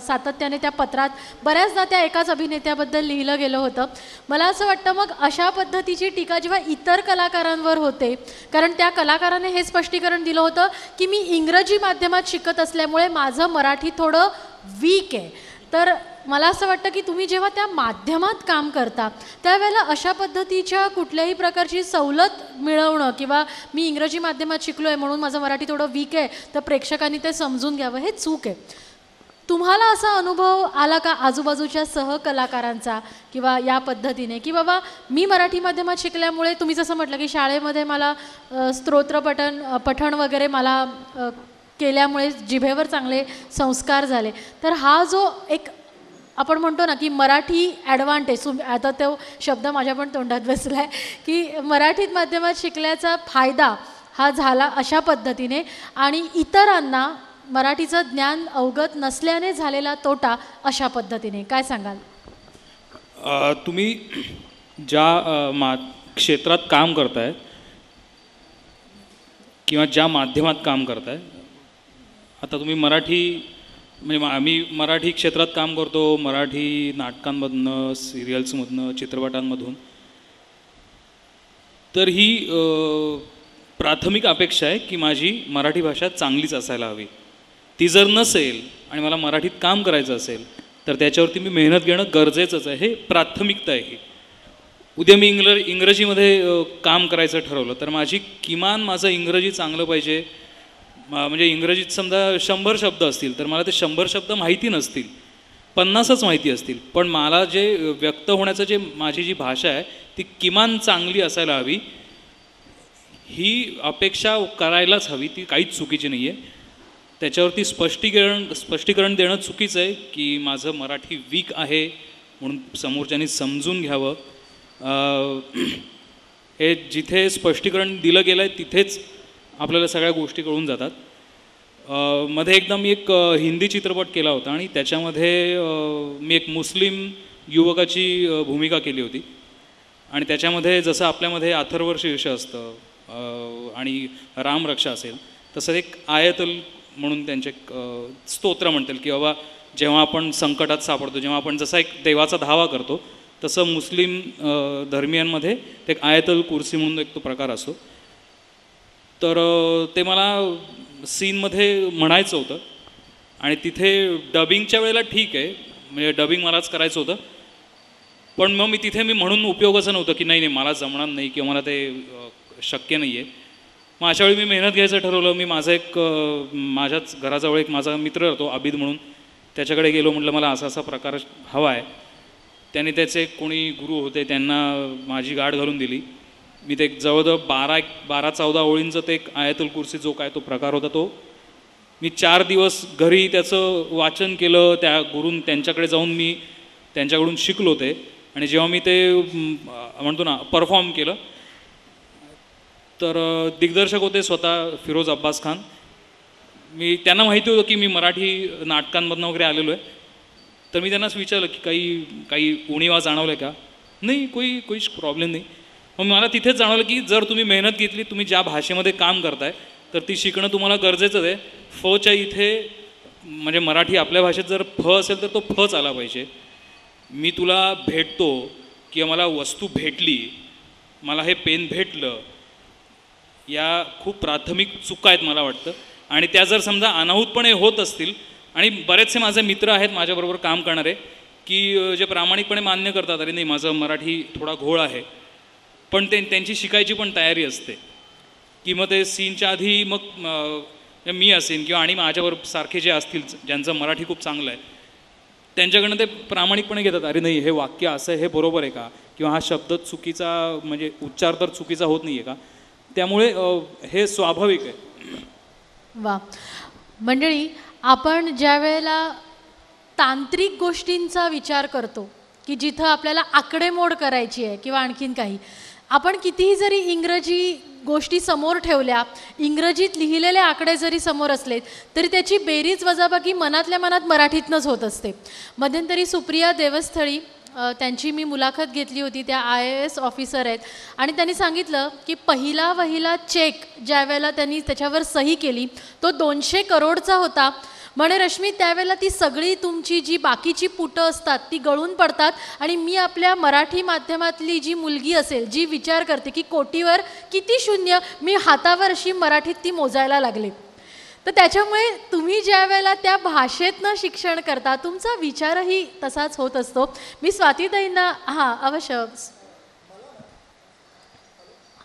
सातत्याने त्या पत्रात बऱ्याचदा त्या एकाच अभिनेत्याबद्दल लिहिलं गेलं होतं. मला असं वाटतं मग अशा पद्धतीची टीका जेव्हा इतर कलाकारांवर होते, कारण त्या कलाकाराने हे स्पष्टीकरण दिलं होतं की मी इंग्रजी माध्यमात शिकत असल्यामुळे माझं मराठी थोडं वीक आहे. तर मला असं वाटतं की तुम्ही जेव्हा त्या माध्यमात काम करता त्यावेळेला अशा पद्धतीच्या कुठल्याही प्रकारची सवलत मिळवणं किंवा मी इंग्रजी माध्यमात शिकलो आहे म्हणून माझं मराठी थोडं वीक आहे तर प्रेक्षकांनी ते समजून घ्यावं, हे चूक आहे. तुम्हाला असा अनुभव आला का आजूबाजूच्या सहकलाकारांचा किंवा या पद्धतीने की बाबा मी मराठी माध्यमात शिकल्यामुळे, तुम्ही जसं म्हटलं की शाळेमध्ये मला पठण वगैरे मला केल्यामुळे जिभेवर चांगले संस्कार झाले, तर हा जो एक आपण म्हणतो ना की मराठी ॲडव्हान्टेज, आता तो शब्द माझ्या पण तोंडात बसला आहे की मराठीत माध्यमात शिकल्याचा फायदा हा झाला अशा पद्धतीने आणि इतरांना मराठीचं ज्ञान अवगत नसल्याने झालेला तोटा अशा पद्धतीने, काय सांगाल? तुम्ही ज्या क्षेत्रात काम करताय किंवा ज्या माध्यमात काम करताय, आता तुम्ही मराठी म्हणजे आम्ही मराठी क्षेत्रात काम करतो, मराठी नाटकांमधनं, सिरियल्समधनं, चित्रपटांमधून, तर ही प्राथमिक अपेक्षा आहे की माझी मराठी भाषा चांगलीच असायला हवी. ती जर नसेल आणि मला मराठीत काम करायचं असेल तर त्याच्यावरती मी मेहनत घेणं गरजेचंच आहे. हे प्राथमिकता आहे. उद्या मी इंग्रजीमध्ये काम करायचं ठरवलं तर माझी किमान माझं इंग्रजी चांगलं पाहिजे. म्हणजे इंग्रजीत समजा 100 शब्द असतील तर मला ते 100 शब्द माहिती नसतील, 50च माहिती असतील, पण मला जे व्यक्त होण्याचं जे माझी जी भाषा आहे ती किमान चांगली असायला हवी. ही अपेक्षा करायलाच हवी, ती काहीच चुकीची नाही आहे. त्याच्यावरती स्पष्टीकरण देणं चुकीचं आहे की माझं मराठी वीक आहे म्हणून समोरच्यानी समजून घ्यावं. हे जिथे स्पष्टीकरण दिलं गेलं आहे तिथेच आपल्याला सगळ्या गोष्टी कळून जातात. मध्ये एकदा मी एक हिंदी चित्रपट केला होता आणि त्याच्यामध्ये मी एक मुस्लिम युवकाची भूमिका केली होती आणि त्याच्यामध्ये जसं आपल्यामध्ये अथर्व शीर्ष असतं आणि रामरक्षा असेल तसं एक आयतल म्हणून त्यांचे स्तोत्र म्हणतील की बाबा जेव्हा आपण संकटात सापडतो, जेव्हा आपण जसा एक देवाचा धावा करतो तसं मुस्लिम धर्मियांमध्ये ते एक आयतल कुर्सी म्हणून एक तो प्रकार असतो. तर ते मला सीनमध्ये म्हणायचं होतं आणि तिथे डबिंगच्या वेळेला ठीक आहे, म्हणजे डबिंग मलाच करायचं होतं, पण मग मी म्हणून उपयोगाचं नव्हतं की नाही मला जमणार नाही किंवा मला ते शक्य नाही आहे. मग अशा वेळी मी मेहनत घ्यायचं ठरवलं. मी माझ्याच घराजवळ एक माझा मित्र राहतो आबिद म्हणून, त्याच्याकडे गेलो. म्हटलं मला असा असा प्रकार हवा आहे. त्याने त्याचे कोणी गुरु होते त्यांना माझी गाठ घालून दिली. मी ते जवळजवळ 12-14 ओळींचं ते एक आयतुल कुर्सी जो काय तो प्रकार होता तो मी 4 दिवस घरी त्याचं वाचन केलं. त्या त्यांच्याकडे जाऊन मी त्यांच्याकडून शिकलो ते. आणि जेव्हा मी ते म्हणतो ना परफॉर्म केलं तर दिग्दर्शक होते स्वतः फिरोज अब्बास खान. त्यांना माहिती होतं की मी मराठी नाटकांमधनं वगैरे आलेलो आहे. तर मी त्यांनाच विचारलं की काही उणीवा जाणवलं का? नाही, कोई प्रॉब्लेम नाही. मग मला तिथेच जाणवलं की जर तुम्ही मेहनत घेतली, तुम्ही ज्या भाषेमध्ये काम करताय तर ती शिकणं तुम्हाला गरजेचंच आहे. फच्या इथे म्हणजे मराठी आपल्या भाषेत जर फ असेल तर तो फच आला पाहिजे. मी तुला भेटतो किंवा मला वस्तू भेटली, मला हे पेन भेटलं, या खूप प्राथमिक चुका आहेत मला वाटतं. आणि त्या जर समजा अनाहूतपणे होत असतील, आणि बरेचसे माझे मित्र आहेत माझ्याबरोबर काम करणारे की जे प्रामाणिकपणे मान्य करतात अरे नाही माझं मराठी थोडा घोळ आहे, पण त्यांची शिकायची पण तयारी असते की मग ते सीनच्या आधी मग मी असेन किंवा आणि माझ्याबरोबर सारखे जे असतील ज्यांचं मराठी खूप चांगलं आहे त्यांच्याकडनं ते प्रामाणिकपणे घेतात. अरे नाही हे वाक्य असं हे बरोबर आहे का, किंवा हा शब्द चुकीचा म्हणजे उच्चार तर चुकीचा होत नाही आहे का. त्यामुळे हे स्वाभाविक आहे. वा. मंडळी, आपण ज्या वेळेला तांत्रिक गोष्टींचा विचार करतो की जिथं आपल्याला आकडेमोड करायची आहे किंवा आणखीन काही, आपण कितीही जरी इंग्रजी गोष्टी समोर ठेवल्या, इंग्रजीत लिहिलेले आकडे जरी समोर असले तरी त्याची बेरीज वजाबाकी मनातल्या मनात मराठीतनंच होत असते. मध्यंतरी सुप्रिया देवस्थळी त्यांची मी मुलाखत घेतली होती. त्या IAS ऑफिसर आहेत आणि त्यांनी सांगितलं की वहिला चेक ज्या वेळेला त्यांनी त्याच्यावर सही केली तो 200 करोडचा होता. म्हणे रश्मी त्यावेळेला ती सगळी तुमची जी बाकीची पुटं असतात ती गळून पडतात आणि मी आपल्या मराठी माध्यमातली जी मुलगी असेल जी विचार करते की कोटीवर किती शून्य, मी हातावर अशी मराठीत ती मोजायला लागले. तर त्याच्यामुळे तुम्ही ज्या वेळेला त्या भाषेतनं शिक्षण करता तुमचा विचारही तसाच होत असतो. मी स्वातीताईंना अवश्य